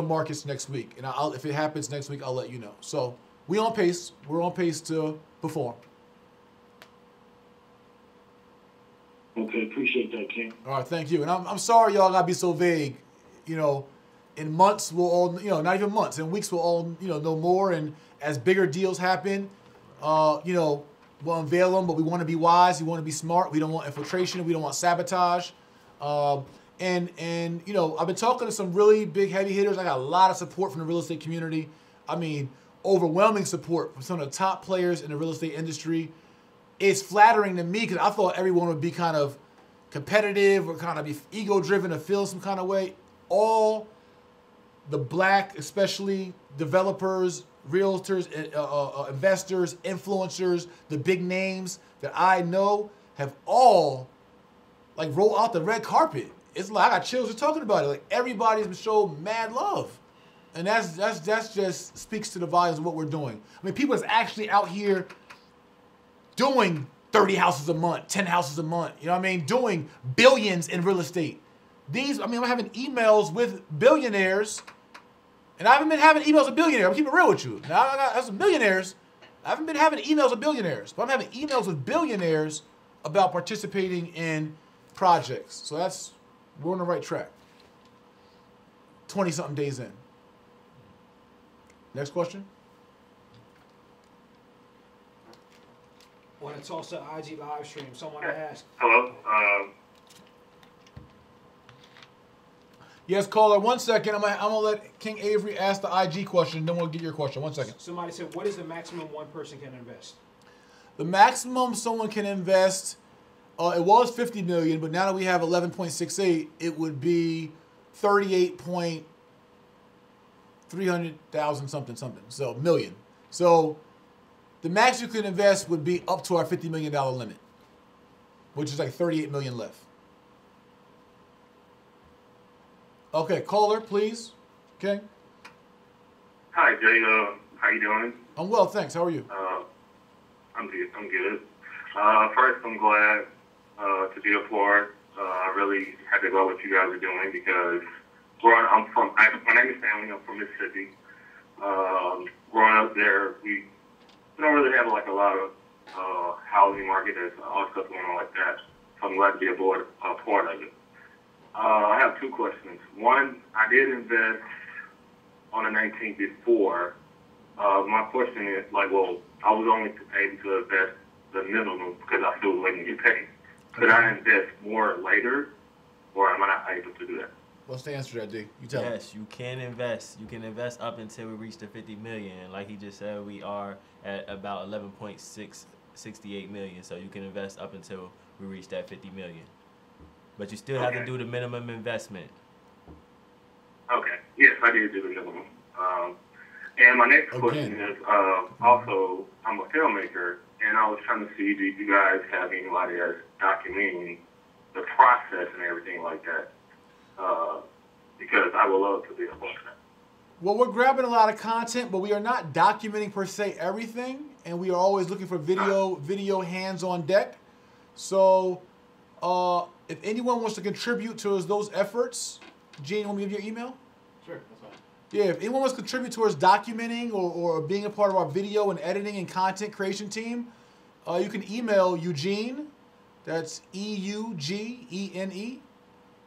[SPEAKER 2] markets next week. And if it happens next week, I'll let you know. So we're on pace. We're on pace to perform.
[SPEAKER 9] Okay, appreciate that, King.
[SPEAKER 2] All right, thank you. And I'm sorry y'all gotta be so vague. In months we'll all, not even months, in weeks we'll all, know more. And as bigger deals happen, we'll unveil them, but we want to be wise. We want to be smart. We don't want infiltration. We don't want sabotage. And I've been talking to some really big heavy hitters. I got a lot of support from the real estate community. I mean, overwhelming support from some of the top players in the real estate industry. It's flattering to me because I thought everyone would be kind of competitive or kind of be ego-driven or feel some kind of way. All the black, especially developers, realtors, investors, influencers, the big names that I know have all rolled out the red carpet. It's like I got chills just talking about it. Like everybody's been showing mad love, and that's just speaks to the volumes of what we're doing. I mean, people that's actually out here doing 30 houses a month, 10 houses a month. You know what I mean? Doing billions in real estate. I'm having emails with billionaires, and I haven't been having emails with billionaires. I'm keeping it real with you. Now I got some millionaires. I haven't been having emails with billionaires, but I'm having emails with billionaires about participating in projects. So we're on the right track. 20-something days in. Next question.
[SPEAKER 3] On a Tulsa IG live stream, someone asked.
[SPEAKER 4] Hello.
[SPEAKER 2] Yes, caller. 1 second. I'm gonna let King Avery ask the IG question, then we'll get your question. 1 second.
[SPEAKER 3] Somebody said, what is the maximum one person can invest?
[SPEAKER 2] The maximum someone can invest, it was 50 million, but now that we have 11.68, it would be 38.300,000 something. So million. So the max you can invest would be up to our $50 million limit, which is like 38 million left. Okay, caller, please. Okay.
[SPEAKER 4] Hi, Jay. How you doing?
[SPEAKER 2] I'm well, thanks. How are you?
[SPEAKER 4] I'm good. I'm good. First, I'm glad to be a part. I really happy about what you guys are doing because my name is Stanley. I'm from Mississippi. Growing up there, we don't really have like a lot of housing market. There's all stuff going on like that. So I'm glad to be a part of it. I have two questions. One, I did invest on the 19th before. My question is, like, well, I was only able to invest the minimum because I still was waiting to get paid. Could I invest more later, or am I not able to do that?
[SPEAKER 2] What's the answer to that, D? You tell me.
[SPEAKER 1] Yes, you can invest. You can invest up until we reach the 50 million. And like he just said, we are at about 11.668 million. So you can invest up until we reach that 50 million. But you still have to do the minimum investment.
[SPEAKER 4] Okay. Yes, I did do the minimum. And my next question is, also, I'm a filmmaker, and I was trying to see, do you guys have anybody that's documenting the process and everything like that? Because I would love to be a part of that.
[SPEAKER 2] Well, we're grabbing a lot of content, but we are not documenting per se everything, and we are always looking for video hands on deck. So, if anyone wants to contribute towards those efforts, Gene, want me to give you your email?
[SPEAKER 6] Sure, that's fine.
[SPEAKER 2] Yeah, if anyone wants to contribute towards documenting or being a part of our video and editing and content creation team, you can email Eugene, that's EUGENE,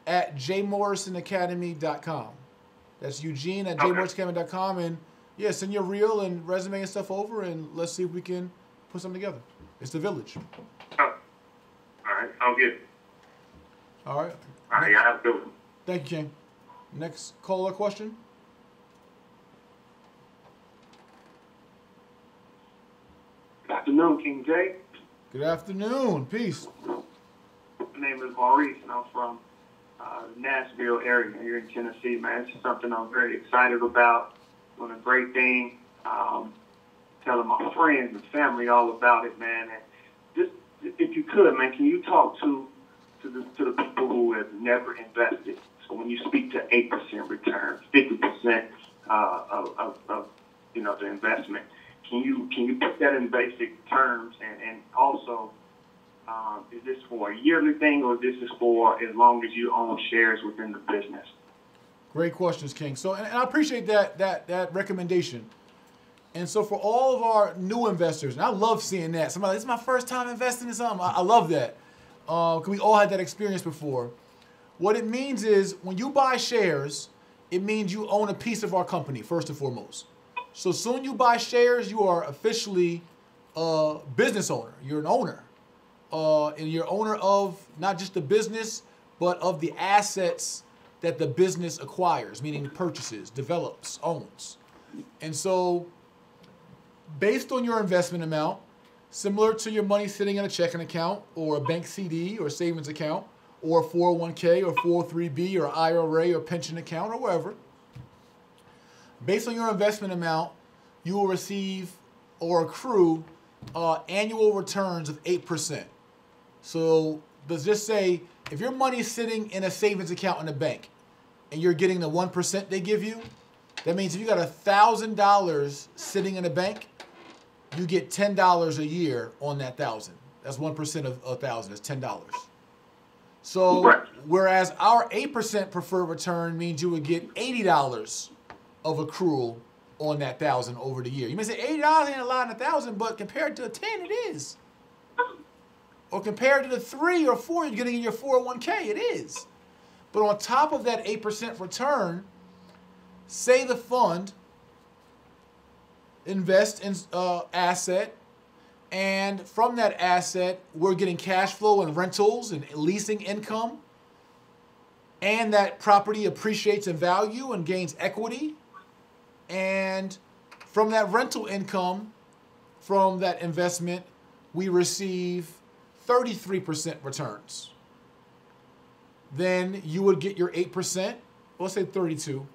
[SPEAKER 2] at jmorrisonacademy.com. That's Eugene at jmorrisonacademy.com. And yeah, send your reel and resume and stuff over, and let's see if we can put something together. It's the village.
[SPEAKER 4] Oh. All right, sounds good.
[SPEAKER 2] All right.
[SPEAKER 4] All right, yeah, have a good one.
[SPEAKER 2] Thank you, King. Next caller question.
[SPEAKER 5] Good afternoon, King Jay.
[SPEAKER 2] Good afternoon. Peace.
[SPEAKER 5] My name is Maurice, and I'm from the Nashville area here in Tennessee, man. It's something I'm very excited about. Doing a great thing. Telling my friends and family all about it, man. And just, if you could, man, can you talk to the people who have never invested? So when you speak to 8% return, 50% of the investment, can you put that in basic terms? And also, is this for a yearly thing, or this is for as long as you own shares within the business?
[SPEAKER 2] Great questions, King. So, and I appreciate that recommendation. And so for all of our new investors, and I love seeing that. Somebody, this is my first time investing in something. I love that. Because we all had that experience before. What it means is when you buy shares, it means you own a piece of our company, first and foremost. So soon you buy shares, you are officially a business owner. You're an owner. And you're owner of not just the business, but of the assets that the business acquires, meaning purchases, develops, owns. And so based on your investment amount, similar to your money sitting in a checking account or a bank CD or savings account or a 401k or 403b or IRA or pension account or wherever, based on your investment amount, you will receive or accrue annual returns of 8%. So let's just say if your money is sitting in a savings account in a bank and you're getting the 1% they give you, that means if you got $1,000 sitting in a bank, you get $10 a year on that 1,000. That's 1% of 1,000. That's $10. So whereas our 8% preferred return means you would get $80 of accrual on that 1,000 over the year. You may say $80 ain't a lot in 1,000, but compared to a 10, it is. Or compared to the 3 or 4 you're getting in your 401k, it is. But on top of that 8% return, say the fund invest in asset, and from that asset, we're getting cash flow and rentals and leasing income, and that property appreciates in value and gains equity, and from that rental income, from that investment, we receive 33% returns. Then you would get your 8%, let's say 32.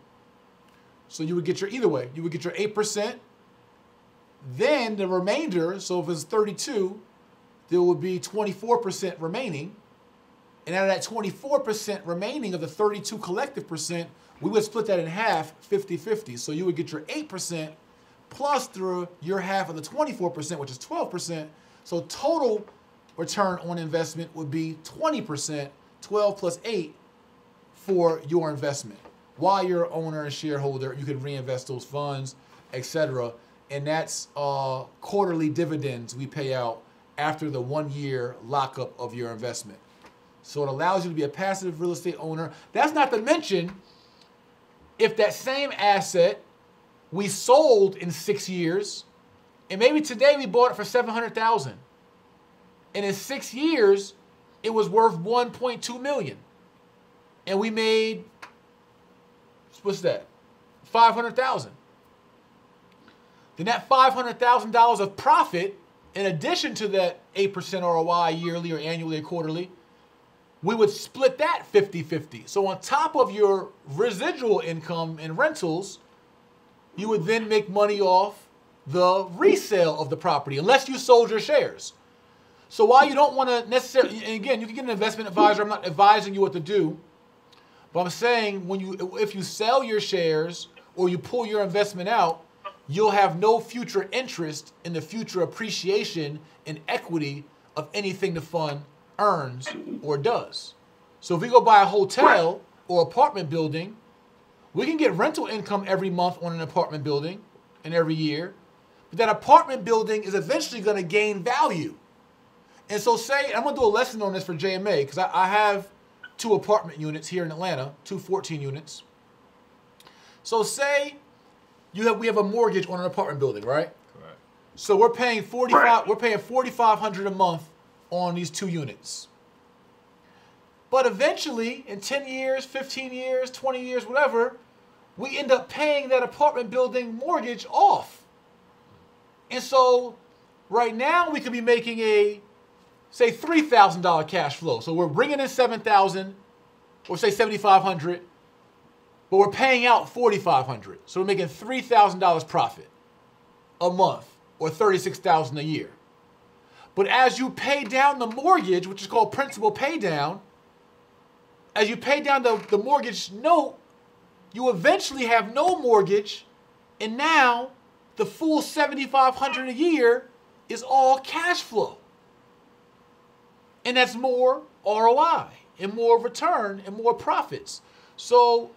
[SPEAKER 2] So you would get your, either way, you would get your 8%. Then the remainder, so if it's 32, there would be 24% remaining. And out of that 24% remaining of the 32 collective percent, we would split that in half, 50-50. So you would get your 8% plus your half of the 24%, which is 12%. So total return on investment would be 20%, 12 plus 8 for your investment. While you're an owner and shareholder, you can reinvest those funds, etc. And that's quarterly dividends we pay out after the 1 year lockup of your investment. So it allows you to be a passive real estate owner. That's not to mention if that same asset we sold in 6 years, and maybe today we bought it for $700,000, and in 6 years it was worth $1.2 million, and we made, what's that, $500,000. Then that $500,000 of profit, in addition to that 8% ROI yearly or annually or quarterly, we would split that 50-50. So on top of your residual income and rentals, you would then make money off the resale of the property, unless you sold your shares. So while you don't want to necessarily, and again, you can get an investment advisor. I'm not advising you what to do, but I'm saying if you sell your shares or you pull your investment out, you'll have no future interest in the future appreciation and equity of anything the fund earns or does. So if we go buy a hotel or apartment building, we can get rental income every month on an apartment building and every year, but that apartment building is eventually going to gain value. And so say, I'm going to do a lesson on this for JMA, because I have 2 apartment units here in Atlanta, 2 14 units. So say we have a mortgage on an apartment building, right?
[SPEAKER 1] Correct.
[SPEAKER 2] So we're paying $4,500 a month on these 2 units. But eventually, in 10 years, 15 years, 20 years, whatever, we end up paying that apartment building mortgage off. And so right now we could be making a, say, $3,000 cash flow. So we're bringing in $7,000, or say $7,500, but we're paying out $4,500. So we're making $3,000 profit a month, or $36,000 a year. But as you pay down the mortgage, which is called principal pay down, as you pay down the mortgage note, you eventually have no mortgage, and now the full $7,500 a year is all cash flow. And that's more ROI and more return and more profits. So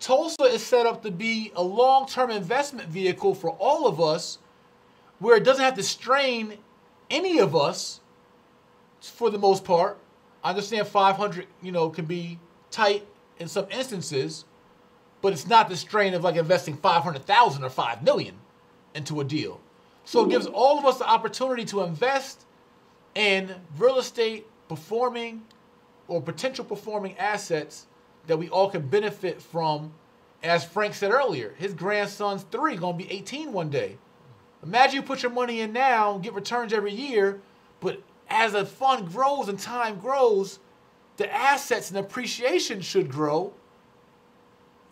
[SPEAKER 2] Tulsa is set up to be a long-term investment vehicle for all of us, where it doesn't have to strain any of us for the most part. I understand 500, can be tight in some instances, but it's not the strain of like investing 500,000 or 5 million into a deal. So it gives all of us the opportunity to invest in real estate performing or potential performing assets that we all can benefit from. As Frank said earlier, his grandson's 3, going to be 18 one day. Imagine you put your money in now, get returns every year, but as a fund grows and time grows, the assets and appreciation should grow,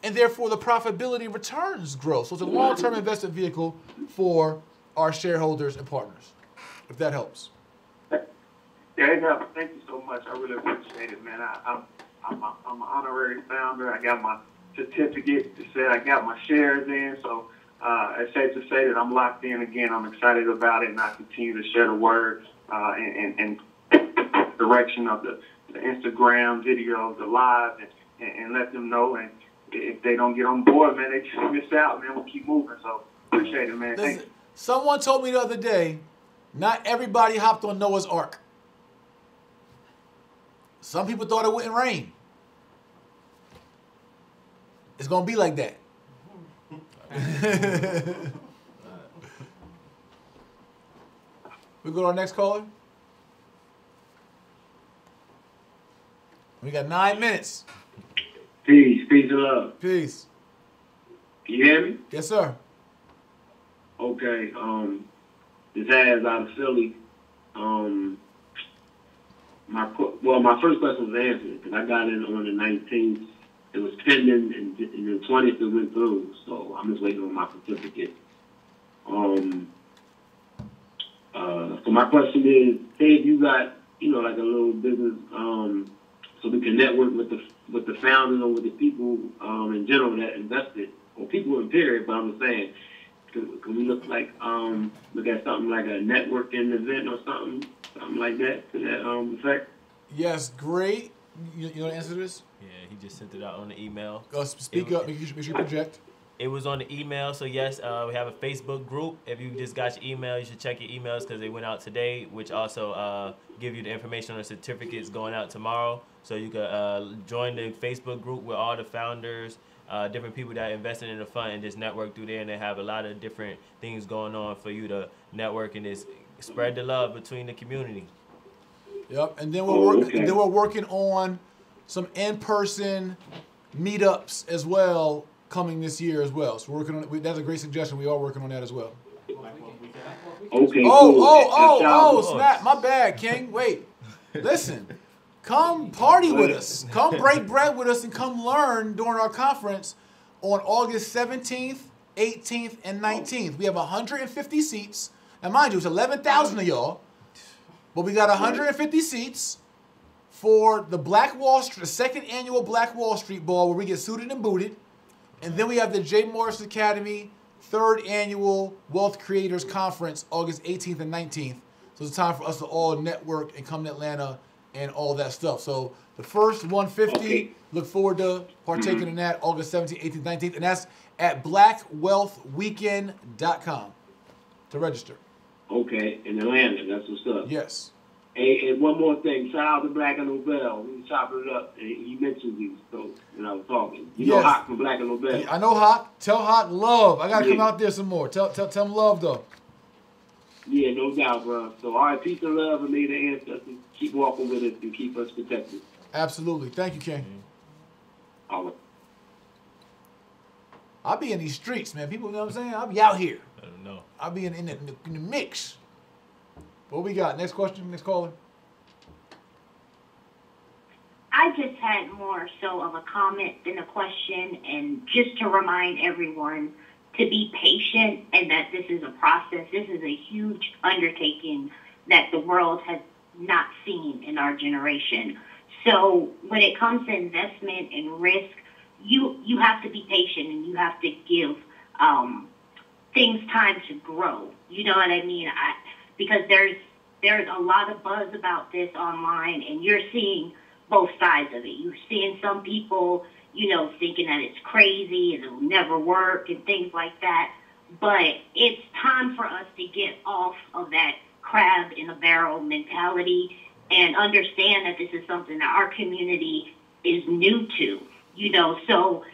[SPEAKER 2] and therefore the profitability returns grow. So it's a long-term investment vehicle for our shareholders and partners, if that helps.
[SPEAKER 5] Yeah, it helps. Thank you so much. I really appreciate it, man. I'm an honorary founder. I got my certificate that said I got my shares in, so it's safe to say that I'm locked in again. I'm excited about it, and I continue to share the word and direction of the Instagram videos, the live, and let them know. And if they don't get on board, man, they just miss out, man. We'll keep moving. So appreciate it, man.
[SPEAKER 2] Listen, someone told me the other day, not everybody hopped on Noah's Ark. Some people thought it wouldn't rain. It's going to be like that. We go to our next caller. We got 9 minutes.
[SPEAKER 5] Peace and love.
[SPEAKER 2] Peace.
[SPEAKER 5] Can you hear me?
[SPEAKER 2] Yes, sir.
[SPEAKER 5] Okay. This has out of Philly. My first question was answered because I got in on the 19th. It was pending, and the 20th it went through. So I'm just waiting on my certificate. So my question is, hey, if you got like a little business, so we can network with the founders or with the people in general that invested, or people in period. But I'm just saying,
[SPEAKER 4] Can we look at something like a networking event or something like that to that effect?
[SPEAKER 2] Yes, great. You know the answer to this?
[SPEAKER 1] Yeah, he just sent it out on the email.
[SPEAKER 2] Speak up. Make sure you project.
[SPEAKER 1] It was on the email, so yes, we have a Facebook group. If you just got your email, you should check your emails because they went out today, which also give you the information on the certificates going out tomorrow. So you can join the Facebook group with all the founders, different people that invested in the fund, and just network through there. And they have a lot of different things going on for you to network and just spread the love between the community.
[SPEAKER 2] Yep, and then we're working on some in-person meetups as well coming this year as well. So we're working on that's a great suggestion. We are working on that as well.
[SPEAKER 4] Okay.
[SPEAKER 2] Oh, snap! My bad, King. Wait, listen. Come party with us. Come break bread with us and come learn during our conference on August 17th, 18th, and 19th. We have 150 seats. Now, mind you, it's 11,000 of y'all, but we got 150 seats for the the second annual Black Wall Street Ball, where we get suited and booted. And then we have the J. Morrison Academy third annual Wealth Creators Conference, August 18th and 19th. So it's time for us to all network and come to Atlanta and all that stuff. So the first 150, look forward to partaking in that August 17th, 18th, 19th. And that's at blackwealthweekend.com to register.
[SPEAKER 4] Okay, in Atlanta, that's what's up.
[SPEAKER 2] Yes.
[SPEAKER 4] And one more thing, shout out to Black and Nobel. We chopping it up. He mentioned these, so I was talking. You know Hawk from Black and Nobel.
[SPEAKER 2] I know Hawk. Tell Hawk love. I gotta come out there some more. Tell him love though.
[SPEAKER 4] Yeah, no doubt, bro. So all right, peace and love, and may the ancestors keep walking with us and keep us protected.
[SPEAKER 2] Absolutely. Thank you, King.
[SPEAKER 4] All right.
[SPEAKER 2] I'll be in these streets, man. People know what I'm saying? I'll be out here.
[SPEAKER 1] I don't know.
[SPEAKER 2] I'll be in the mix. What we got? Next question, next caller.
[SPEAKER 8] I just had more so of a comment than a question, and just to remind everyone to be patient and that this is a process. This is a huge undertaking that the world has not seen in our generation. So when it comes to investment and risk, you have to be patient and you have to give things time to grow. You know what I mean? Because there's a lot of buzz about this online, and you're seeing both sides of it. You're seeing some people, thinking that it's crazy and it'll never work and things like that. But it's time for us to get off of that crab in a barrel mentality and understand that this is something that our community is new to, So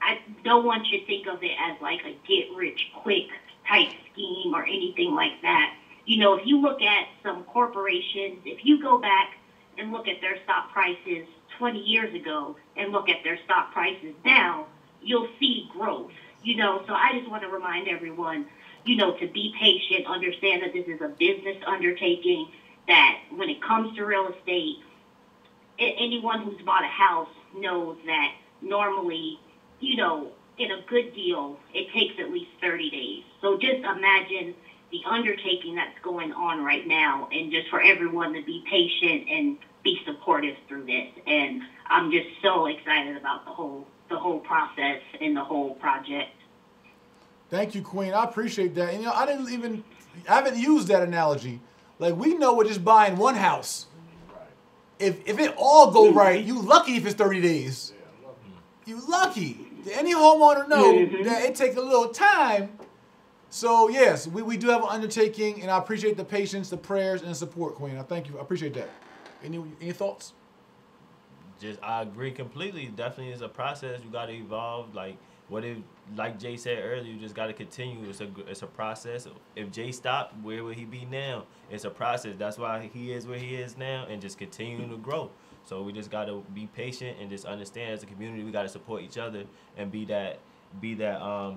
[SPEAKER 8] I don't want you to think of it as like a get-rich-quick type scheme or anything like that. If you look at some corporations, if you go back and look at their stock prices 20 years ago and look at their stock prices now, you'll see growth, So I just want to remind everyone, to be patient, understand that this is a business undertaking, that when it comes to real estate, anyone who's bought a house knows that normally, in a good deal, it takes at least 30 days. So just imagine the undertaking that's going on right now, and just for everyone to be patient and be supportive through this. And I'm just so excited about the whole process and the whole project.
[SPEAKER 2] Thank you, Queen. I appreciate that. And I haven't used that analogy. Like, we know we're just buying one house. If it all go right, you lucky if it's 30 days. You lucky. Any homeowner know that it takes a little time. So yes, we do have an undertaking, and I appreciate the patience, the prayers, and the support, Queen. I thank you. I appreciate that. Any thoughts?
[SPEAKER 1] I agree completely. Definitely, it's a process. You got to evolve. Like Jay said earlier, you just got to continue. It's a process. If Jay stopped, where would he be now? It's a process. That's why he is where he is now, and just continuing to grow. So we just got to be patient and just understand as a community, we got to support each other and be that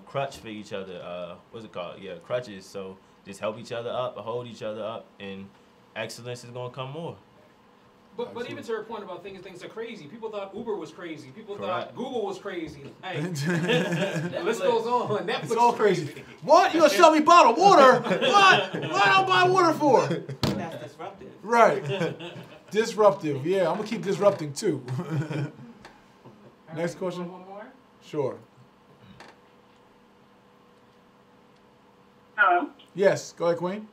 [SPEAKER 1] crutch for each other. What's it called? Yeah, crutches. So just help each other up, hold each other up, and excellence is gonna come more.
[SPEAKER 3] But even to her point about things are crazy. People thought Uber was crazy. People thought Google was crazy. Hey, the list goes on. Netflix
[SPEAKER 2] it's all crazy. What? You gonna sell me bottled water? What? What I buy water for?
[SPEAKER 6] That's disruptive.
[SPEAKER 2] Right. Disruptive. Yeah, I'm gonna keep disrupting too. Next question.
[SPEAKER 7] One more?
[SPEAKER 2] Sure.
[SPEAKER 8] Hello.
[SPEAKER 2] Yes, go ahead, Queen.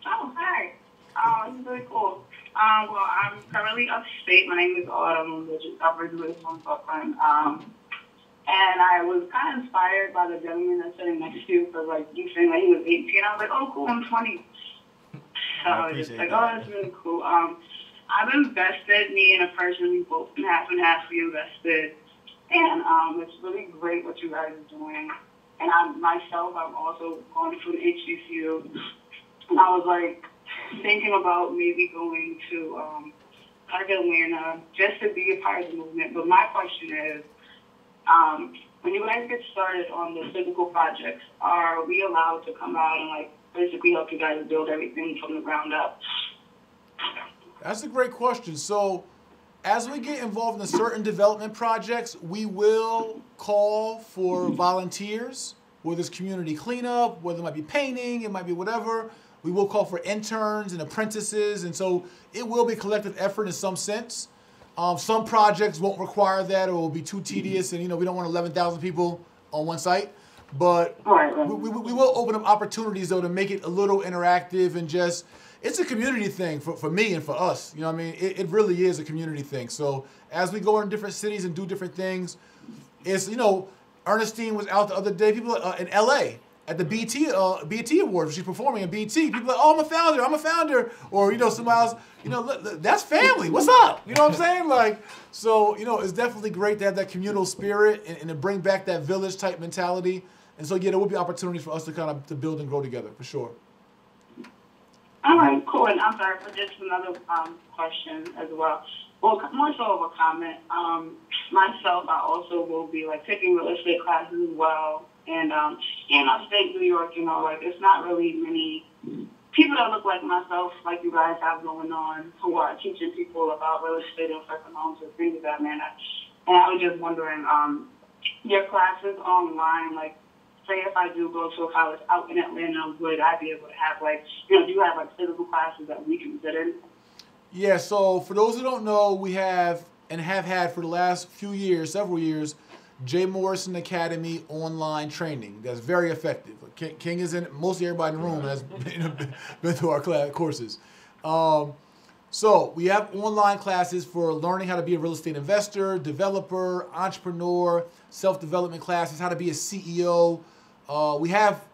[SPEAKER 8] Oh, hi. This is really cool. Well, I'm currently upstate. My name is Autumn, which is originally from Brooklyn. And I was kind of inspired by the gentleman that's sitting next to you, because, like, you saying that he was 18. I was like, oh, cool, I'm 20. So I was just like, oh, that's really cool. I've invested, me and a person, we both been half and half, we invested. And it's really great what you guys are doing. And I'm also going through the HBCU. And I was, like, thinking about maybe going to Atlanta just to be a part of the movement. But my question is, when you guys get started on the physical projects, are we allowed to come out and, like, basically help you guys build everything from the ground up?
[SPEAKER 2] That's a great question. So as we get involved in certain development projects, we will call for volunteers, whether it's community cleanup, whether it might be painting, it might be whatever. We will call for interns and apprentices, and so it will be collective effort in some sense. Some projects won't require that, or it will be too tedious, and we don't want 11,000 people on one site. But we will open up opportunities, though, to make it a little interactive and just, it's a community thing for me and for us. You know what I mean? It really is a community thing. So as we go in different cities and do different things, it's, Ernestine was out the other day, people in LA at the BET Awards, she's performing in BET. People are like, oh, I'm a founder. Or, somebody else, that's family. What's up? You know what I'm saying? Like, so, it's definitely great to have that communal spirit and to bring back that village type mentality. And so, yeah, there will be opportunities for us to build and grow together, for sure.
[SPEAKER 8] All right, cool. And I'm sorry for just another question as well. Well, more so of a comment. Myself, I also will be, like, taking real estate classes as well. And in upstate New York, it's not really many people that look like myself, like you guys have going on, who are teaching people about real estate and second homes and things of that manner. And I was just wondering, your classes online, like, say if I do go to a college out in Atlanta, would I be able to have, like, do you have, like, physical classes that we consider?
[SPEAKER 2] Yeah, so for those who don't know, we have and have had for the last several years, J. Morrison Academy online training. That's very effective. King is in it. Mostly everybody in the room has been through our courses. So we have online classes for learning how to be a real estate investor, developer, entrepreneur, self-development classes, how to be a CEO. We have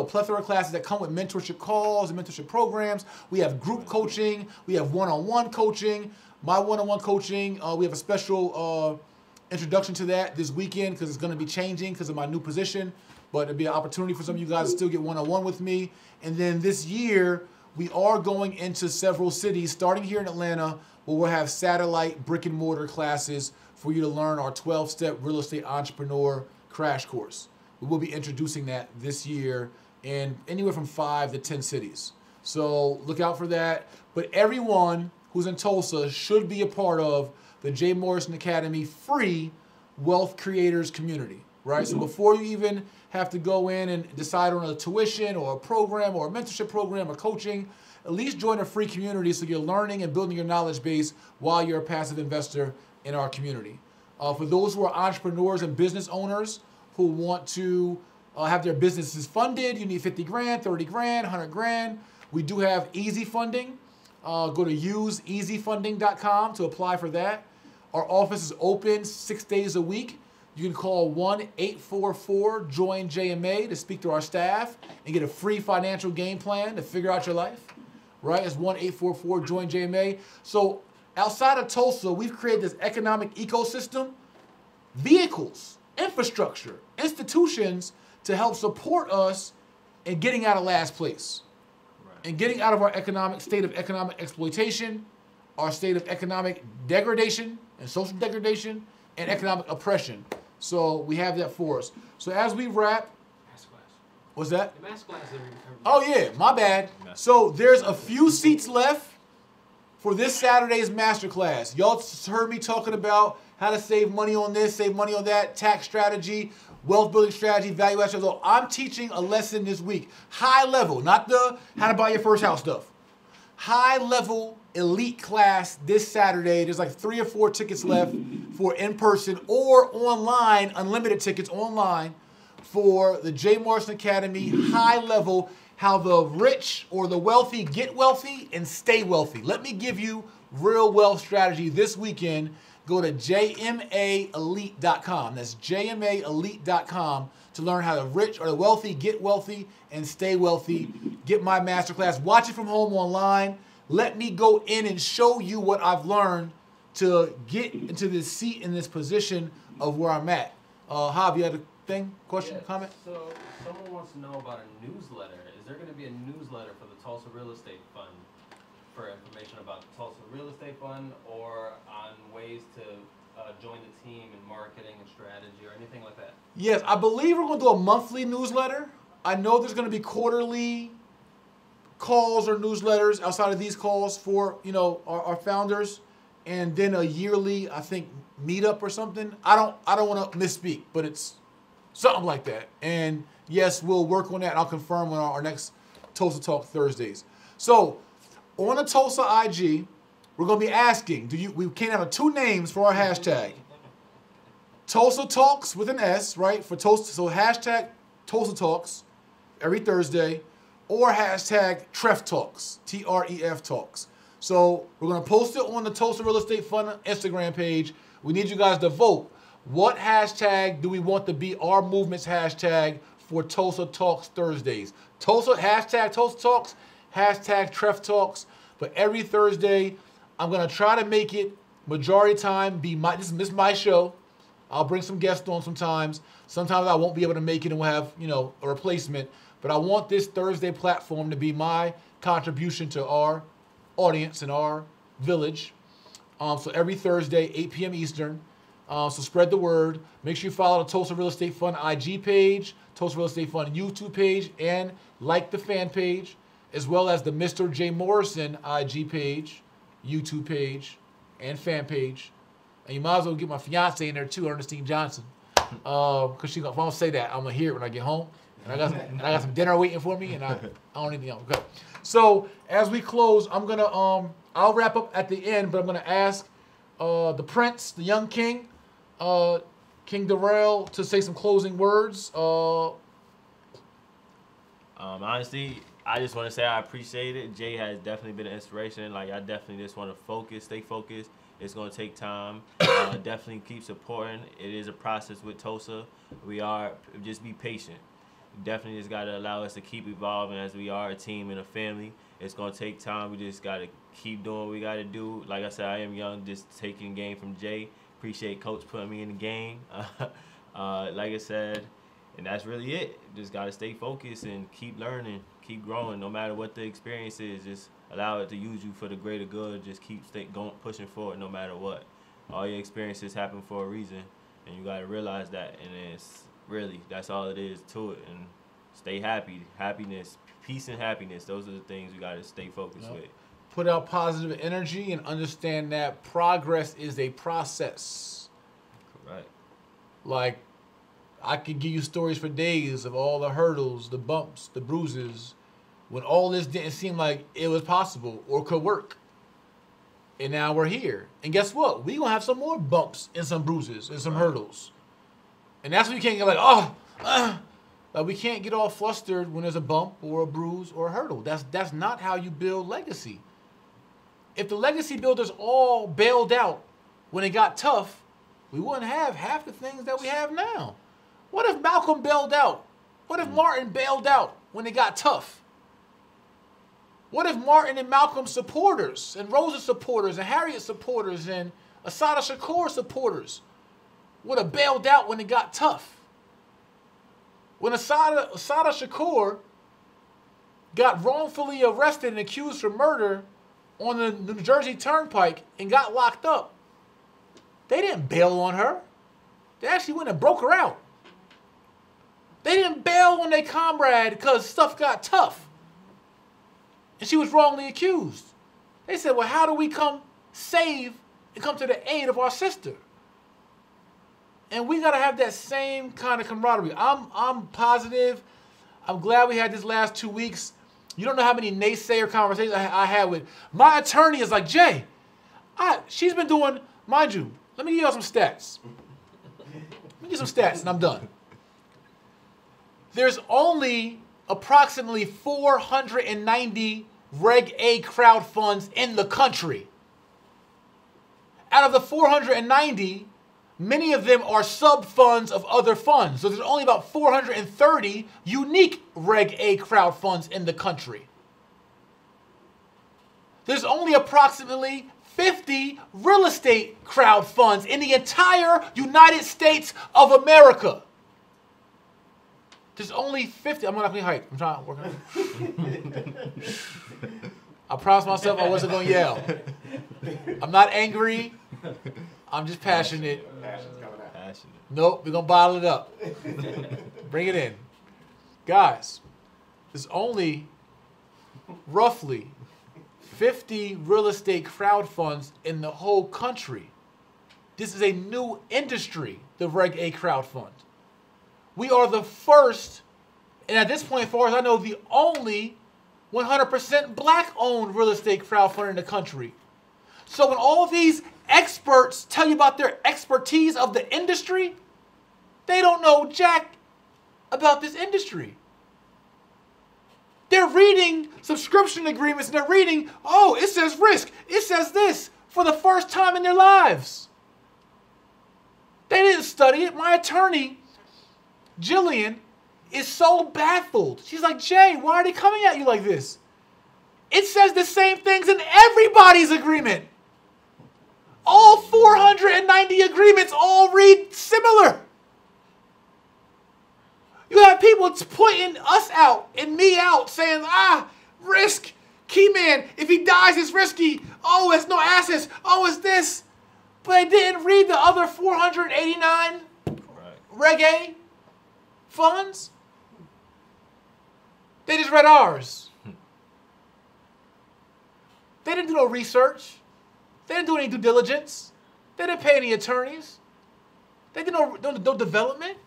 [SPEAKER 2] plethora of classes that come with mentorship calls and mentorship programs. We have group coaching. We have one-on-one coaching. My one-on-one coaching, we have a special introduction to that this weekend because it's going to be changing because of my new position. But it'll be an opportunity for some of you guys to still get one-on-one with me. And then this year, we are going into several cities, starting here in Atlanta, where we'll have satellite brick-and-mortar classes for you to learn our 12-step real estate entrepreneur crash course. We will be introducing that this year in anywhere from 5 to 10 cities. So look out for that. But everyone who's in Tulsa should be a part of the J. Morrison Academy free wealth creators community, right? So before you even have to go in and decide on a tuition or a program or a mentorship program or coaching, at least join a free community so you're learning and building your knowledge base while you're a passive investor in our community. For those who are entrepreneurs and business owners who want to have their businesses funded, you need 50 grand, 30 grand, 100 grand. We do have easy funding. Go to useeasyfunding.com to apply for that. Our office is open 6 days a week. You can call 1-844-JOIN-JMA to speak to our staff and get a free financial game plan to figure out your life, right? It's 1-844-JOIN-JMA. So outside of Tulsa, we've created this economic ecosystem, vehicles, infrastructure, institutions to help support us in getting out of last place. And getting out of our state of economic exploitation, our state of economic degradation and social degradation and economic oppression. So we have that for us. So as we wrap, what's that?
[SPEAKER 3] The mass class.
[SPEAKER 2] Oh yeah, my bad. So there's a few seats left for this Saturday's masterclass. Y'all heard me talking about how to save money on this, save money on that, tax strategy, wealth building strategy, value add strategy. I'm teaching a lesson this week. High level, not the how to buy your first house stuff. High level elite class this Saturday. There's like 3 or 4 tickets left for in-person or online, unlimited tickets online for the J. Morrison Academy high level, how the rich or the wealthy get wealthy and stay wealthy. Let me give you real wealth strategy this weekend. Go to jmaelite.com. That's jmaelite.com to learn how the rich or the wealthy get wealthy and stay wealthy. Get my masterclass. Watch it from home online. Let me go in and show you what I've learned to get into this seat in this position of where I'm at. Jav, you had a thing, question, comment?
[SPEAKER 7] So someone wants to know about a newsletter. Is there going to be a newsletter for the Tulsa Real Estate Fund for information about the Tulsa Real Estate Fund or on ways to join the team in marketing and strategy or anything like that?
[SPEAKER 2] Yes, I believe we're going to do a monthly newsletter. I know there's going to be quarterly calls or newsletters outside of these calls for, you know, our founders, and then a yearly, I think, meetup or something. I don't want to misspeak, but it's something like that. And yes, we'll work on that. And I'll confirm on our next Tulsa Talk Thursdays. So on the Tulsa IG, we're going to be asking, we can't have 2 names for our hashtag. Tulsa Talks with an S, right? For Tulsa, so hashtag Tulsa Talks every Thursday, or hashtag Tref Talks, TREF Talks. So we're going to post it on the Tulsa Real Estate Fund Instagram page. We need you guys to vote. What hashtag do we want to be our movement's hashtag for Tulsa Talks Thursdays? Hashtag Tulsa Talks, hashtag Tref Talks. But every Thursday, I'm going to try to make it majority time be this is my show. I'll bring some guests on sometimes. Sometimes I won't be able to make it and we'll have, you know, a replacement. But I want this Thursday platform to be my contribution to our audience and our village. So every Thursday, 8 p.m. Eastern. So spread the word. Make sure you follow the Tulsa Real Estate Fund IG page, Tulsa Real Estate Fund YouTube page, and like the fan page, as well as the Mr. J. Morrison IG page, YouTube page, and fan page. And you might as well get my fiance in there too, Ernestine Johnson. Because if I don't say that, I'm going to hear it when I get home. And I got some dinner waiting for me, and I don't need anything else. Okay. So as we close, I'm going to, I'll wrap up at the end, but I'm going to ask the Prince, the young king, King Darrell, to say some closing words.
[SPEAKER 1] Honestly, I just want to say I appreciate it. Jay has definitely been an inspiration. Like, I definitely just want to stay focused. It's going to take time. Definitely keep supporting. It is a process with Tulsa. Just be patient. Definitely just got to allow us to keep evolving as we are a team and a family. It's going to take time. We just got to keep doing what we got to do. Like I said, I am young, just taking game from Jay. Appreciate Coach putting me in the game. Like I said, and that's really it. Just got to stay focused and keep learning, keep growing. No matter what the experience is, just allow it to use you for the greater good. Just keep pushing forward no matter what. All your experiences happen for a reason, and you got to realize that. And it's really, that's all it is to it. And stay happy. Happiness, peace and happiness. Those are the things you got to stay focused with.
[SPEAKER 2] Put out positive energy and understand that progress is a process.
[SPEAKER 1] Correct.
[SPEAKER 2] Like, I could give you stories for days of all the hurdles, the bumps, the bruises, when all this didn't seem like it was possible or could work. And now we're here. And guess what? We're going to have some more bumps and some bruises and some hurdles. And that's when you can't get like, like we can't get all flustered when there's a bump or a bruise or a hurdle. That's not how you build legacy. If the legacy builders all bailed out when it got tough, we wouldn't have half the things that we have now. What if Malcolm bailed out? What if Martin bailed out when it got tough? What if Martin and Malcolm's supporters and Rosa's supporters and Harriet's supporters and Assata Shakur's supporters would have bailed out when it got tough? When Assata Shakur got wrongfully arrested and accused for murder on the New Jersey Turnpike and got locked up, they didn't bail on her. They actually went and broke her out. They didn't bail on their comrade because stuff got tough and she was wrongly accused. They said, well, how do we come save and come to the aid of our sister? And we got to have that same kind of camaraderie. I'm positive. I'm glad we had this last 2 weeks. You don't know how many naysayer conversations I had with my attorney. Is like, Jay, she's been doing, mind you, let me give y'all some stats. Let me give some stats and I'm done. there's only approximately 490 Reg A crowd funds in the country. Out of the 490, many of them are sub-funds of other funds. So there's only about 430 unique Reg A crowd funds in the country. There's only approximately 50 real estate crowd funds in the entire United States of America. There's only 50. I'm not going to hype. I'm trying to work on it. I promised myself I wasn't going to yell. I'm not angry. I'm just passionate.
[SPEAKER 6] Passionate.
[SPEAKER 2] Nope, we're going to bottle it up. Bring it in. Guys, there's only roughly 50 real estate crowd funds in the whole country. This is a new industry, the Reg A crowd fund. We are the first, and at this point, as far as I know, the only 100% black-owned real estate crowd fund in the country. So when all these experts tell you about their expertise of the industry, they don't know jack about this industry. They're reading subscription agreements and they're reading, oh, it says risk, it says this, for the first time in their lives. They didn't study it. My attorney, Jillian, is so baffled. She's like, Jay, why are they coming at you like this? It says the same things in everybody's agreement. All 490 agreements all read similar. You have people pointing us out and me out saying, risk, key man, if he dies, it's risky. Oh, it's no assets. Oh, it's this. But they didn't read the other 489 Reg A funds. They just read ours. They didn't do no research. They didn't do any due diligence. They didn't pay any attorneys. They did no development.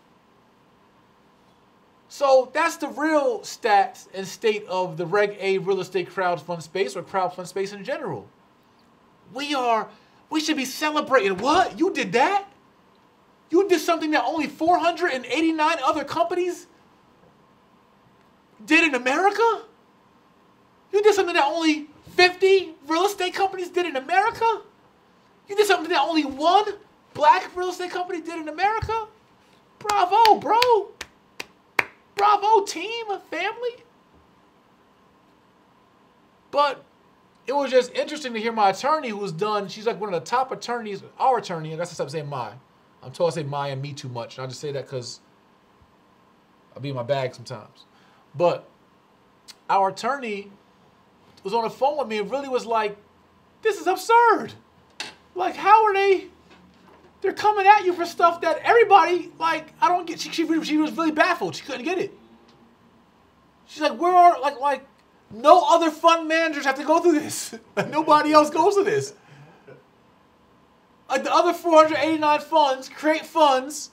[SPEAKER 2] So that's the real stats and state of the Reg A real estate crowd fund space or crowd fund space in general. We should be celebrating. What? You did that? You did something that only 489 other companies did in America? You did something that only 50 real estate companies did in America? You did something that only one black real estate company did in America? Bravo, bro. Bravo, team, family. But it was just interesting to hear my attorney, who was done, she's like one of the top attorneys, our attorney, I guess I stop saying my. I'm told I say my and me too much, and I just say that because I'll be in my bag sometimes. But our attorney was on the phone with me and really was like, this is absurd. Like, how are they're coming at you for stuff that everybody, like, I don't get. She was really baffled. She couldn't get it. She's like, where are, like, no other fund managers have to go through this. Like, nobody else goes through this. Like, the other 489 funds, create funds,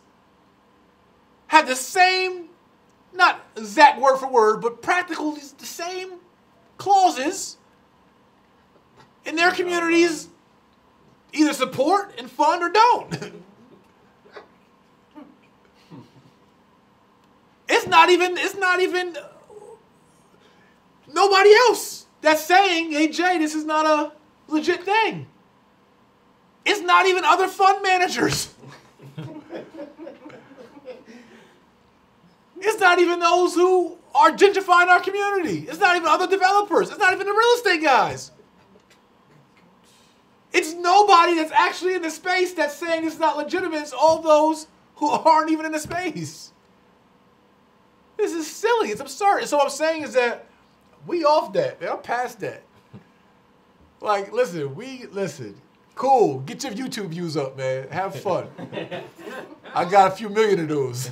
[SPEAKER 2] have the same, not exact word for word, but practically the same clauses in their communities. Either support and fund or don't. It's not even nobody else that's saying, hey, Jay, this is not a legit thing. It's not even other fund managers. It's not even those who are gentrifying our community. It's not even other developers. It's not even the real estate guys. It's nobody that's actually in the space that's saying it's not legitimate. It's all those who aren't even in the space. This is silly. It's absurd. And so what I'm saying is that we off that. Man, I'm past that. Like, listen. Cool. Get your YouTube views up, man. Have fun. I got a few million of those.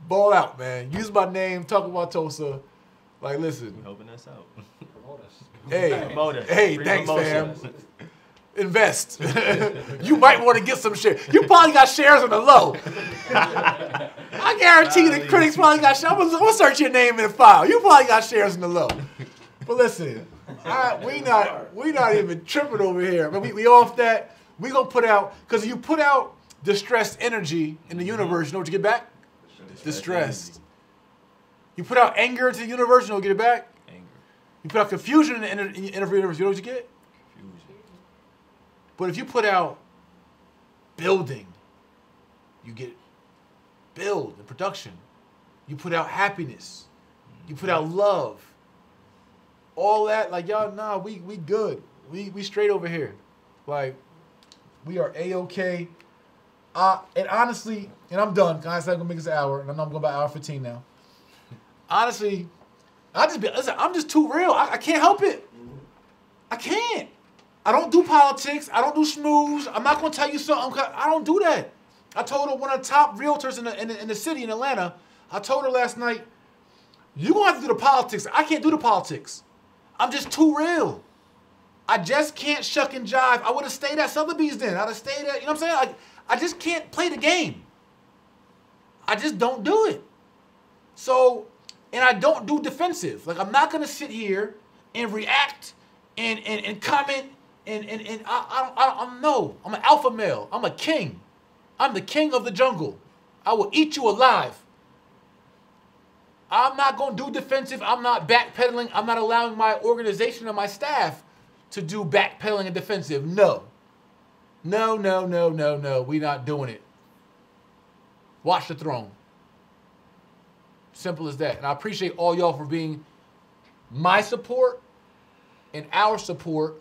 [SPEAKER 2] Ball out, man. Use my name. Talk about Tulsa. Like, listen.
[SPEAKER 1] Hoping that's out.
[SPEAKER 2] Hey, thanks, fam. Invest. You might want to get some shares. You probably got shares on the low. I guarantee you the critics probably got shares. I'm going to search your name in the file. You probably got shares on the low. But listen, we not even tripping over here. But we off that. We going to put out, because you put out distressed energy in the universe, you know what you get back? Distressed. You put out anger into the universe, you don't get it back.
[SPEAKER 1] Anger.
[SPEAKER 2] You put out confusion in the universe, you know what you get?
[SPEAKER 1] Confusion.
[SPEAKER 2] But if you put out building, you get build and production. You put out happiness. You put out love. All that, like, y'all, nah, we good. We straight over here. Like, we are A-okay. And honestly, and I'm done. I said I'm gonna make this an hour, and I'm going by hour 15 now. Honestly, listen, I'm just too real. I can't help it. I can't. I don't do politics. I don't do schmooze. I'm not gonna tell you something. I don't do that. I told her, one of the top realtors in the city in Atlanta, I told her last night, you're gonna have to do the politics. I can't do the politics. I'm just too real. I just can't shuck and jive. I would have stayed at Sotheby's then. I'd have stayed at, you know what I'm saying? I just can't play the game. I just don't do it. So, and I don't do defensive. Like, I'm not going to sit here and react and comment and no. I'm an alpha male. I'm a king. I'm the king of the jungle. I will eat you alive. I'm not going to do defensive. I'm not backpedaling. I'm not allowing my organization and my staff to do backpedaling and defensive. No. No. We're not doing it. Watch the throne. Simple as that. And I appreciate all y'all for being my support and our support.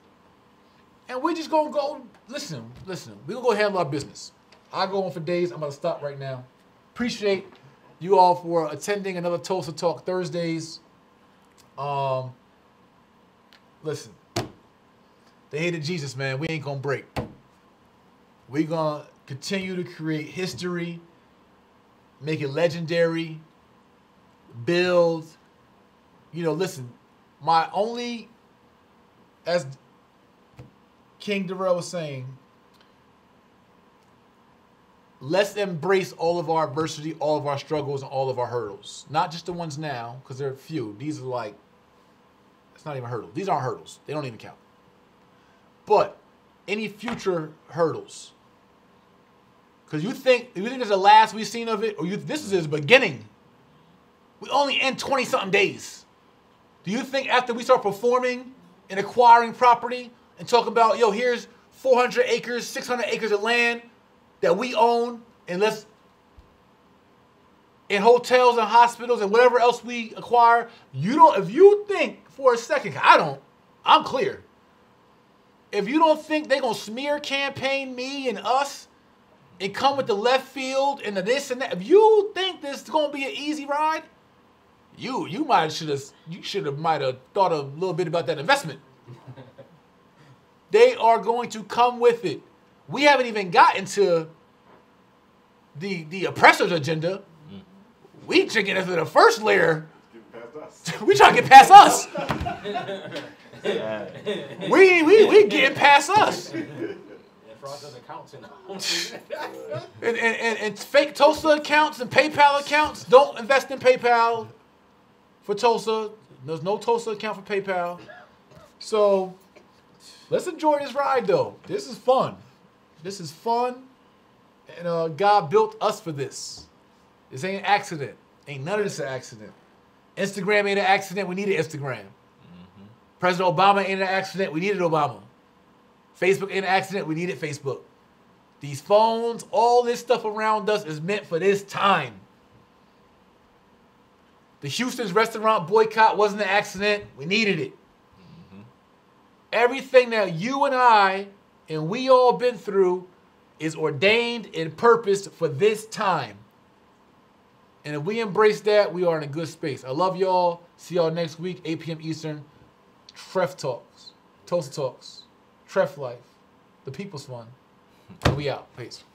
[SPEAKER 2] And we're just going to go, listen. We're going to go handle our business. I go on for days. I'm going to stop right now. Appreciate you all for attending another Tulsa Talk Thursdays. Listen, they hated Jesus, man. We ain't gonna break. We gonna continue to create history, make it legendary, build. You know, listen, my only, as King Darrell was saying, let's embrace all of our adversity, all of our struggles, and all of our hurdles. Not just the ones now, because they're few. These are like, it's not even hurdles. These aren't hurdles. They don't even count. But any future hurdles. Because you think this is the last we've seen of it, or this is its beginning. We only end 20-something days. Do you think after we start performing and acquiring property and talking about, yo, here's 400 acres, 600 acres of land that we own, and in hotels and hospitals and whatever else we acquire, if you think for a second, I'm clear. If you don't think they're going to smear campaign me and us and come with the left field and the this and that, if you think this is going to be an easy ride, you should have thought a little bit about that investment. They are going to come with it. We haven't even gotten to the oppressor's agenda. We trying to get into the first layer. We trying to get past us. we getting past us. And fake Tulsa accounts and PayPal accounts. Don't invest in PayPal for Tulsa. There's no Tulsa account for PayPal. So let's enjoy this ride, though. This is fun. This is fun. And God built us for this. This ain't an accident. Ain't none of this an accident. Instagram ain't an accident. We needed Instagram. Mm-hmm. President Obama ain't an accident. We needed Obama. Facebook ain't an accident. We needed Facebook. These phones, all this stuff around us is meant for this time. The Houston's restaurant boycott wasn't an accident. We needed it. Mm-hmm. Everything that you and I and we all been through is ordained and purposed for this time. And if we embrace that, we are in a good space. I love y'all. See y'all next week, 8 p.m. Eastern. Tref Talks. Tulsa Talks. Tref Life. The People's Fund. And we out. Peace.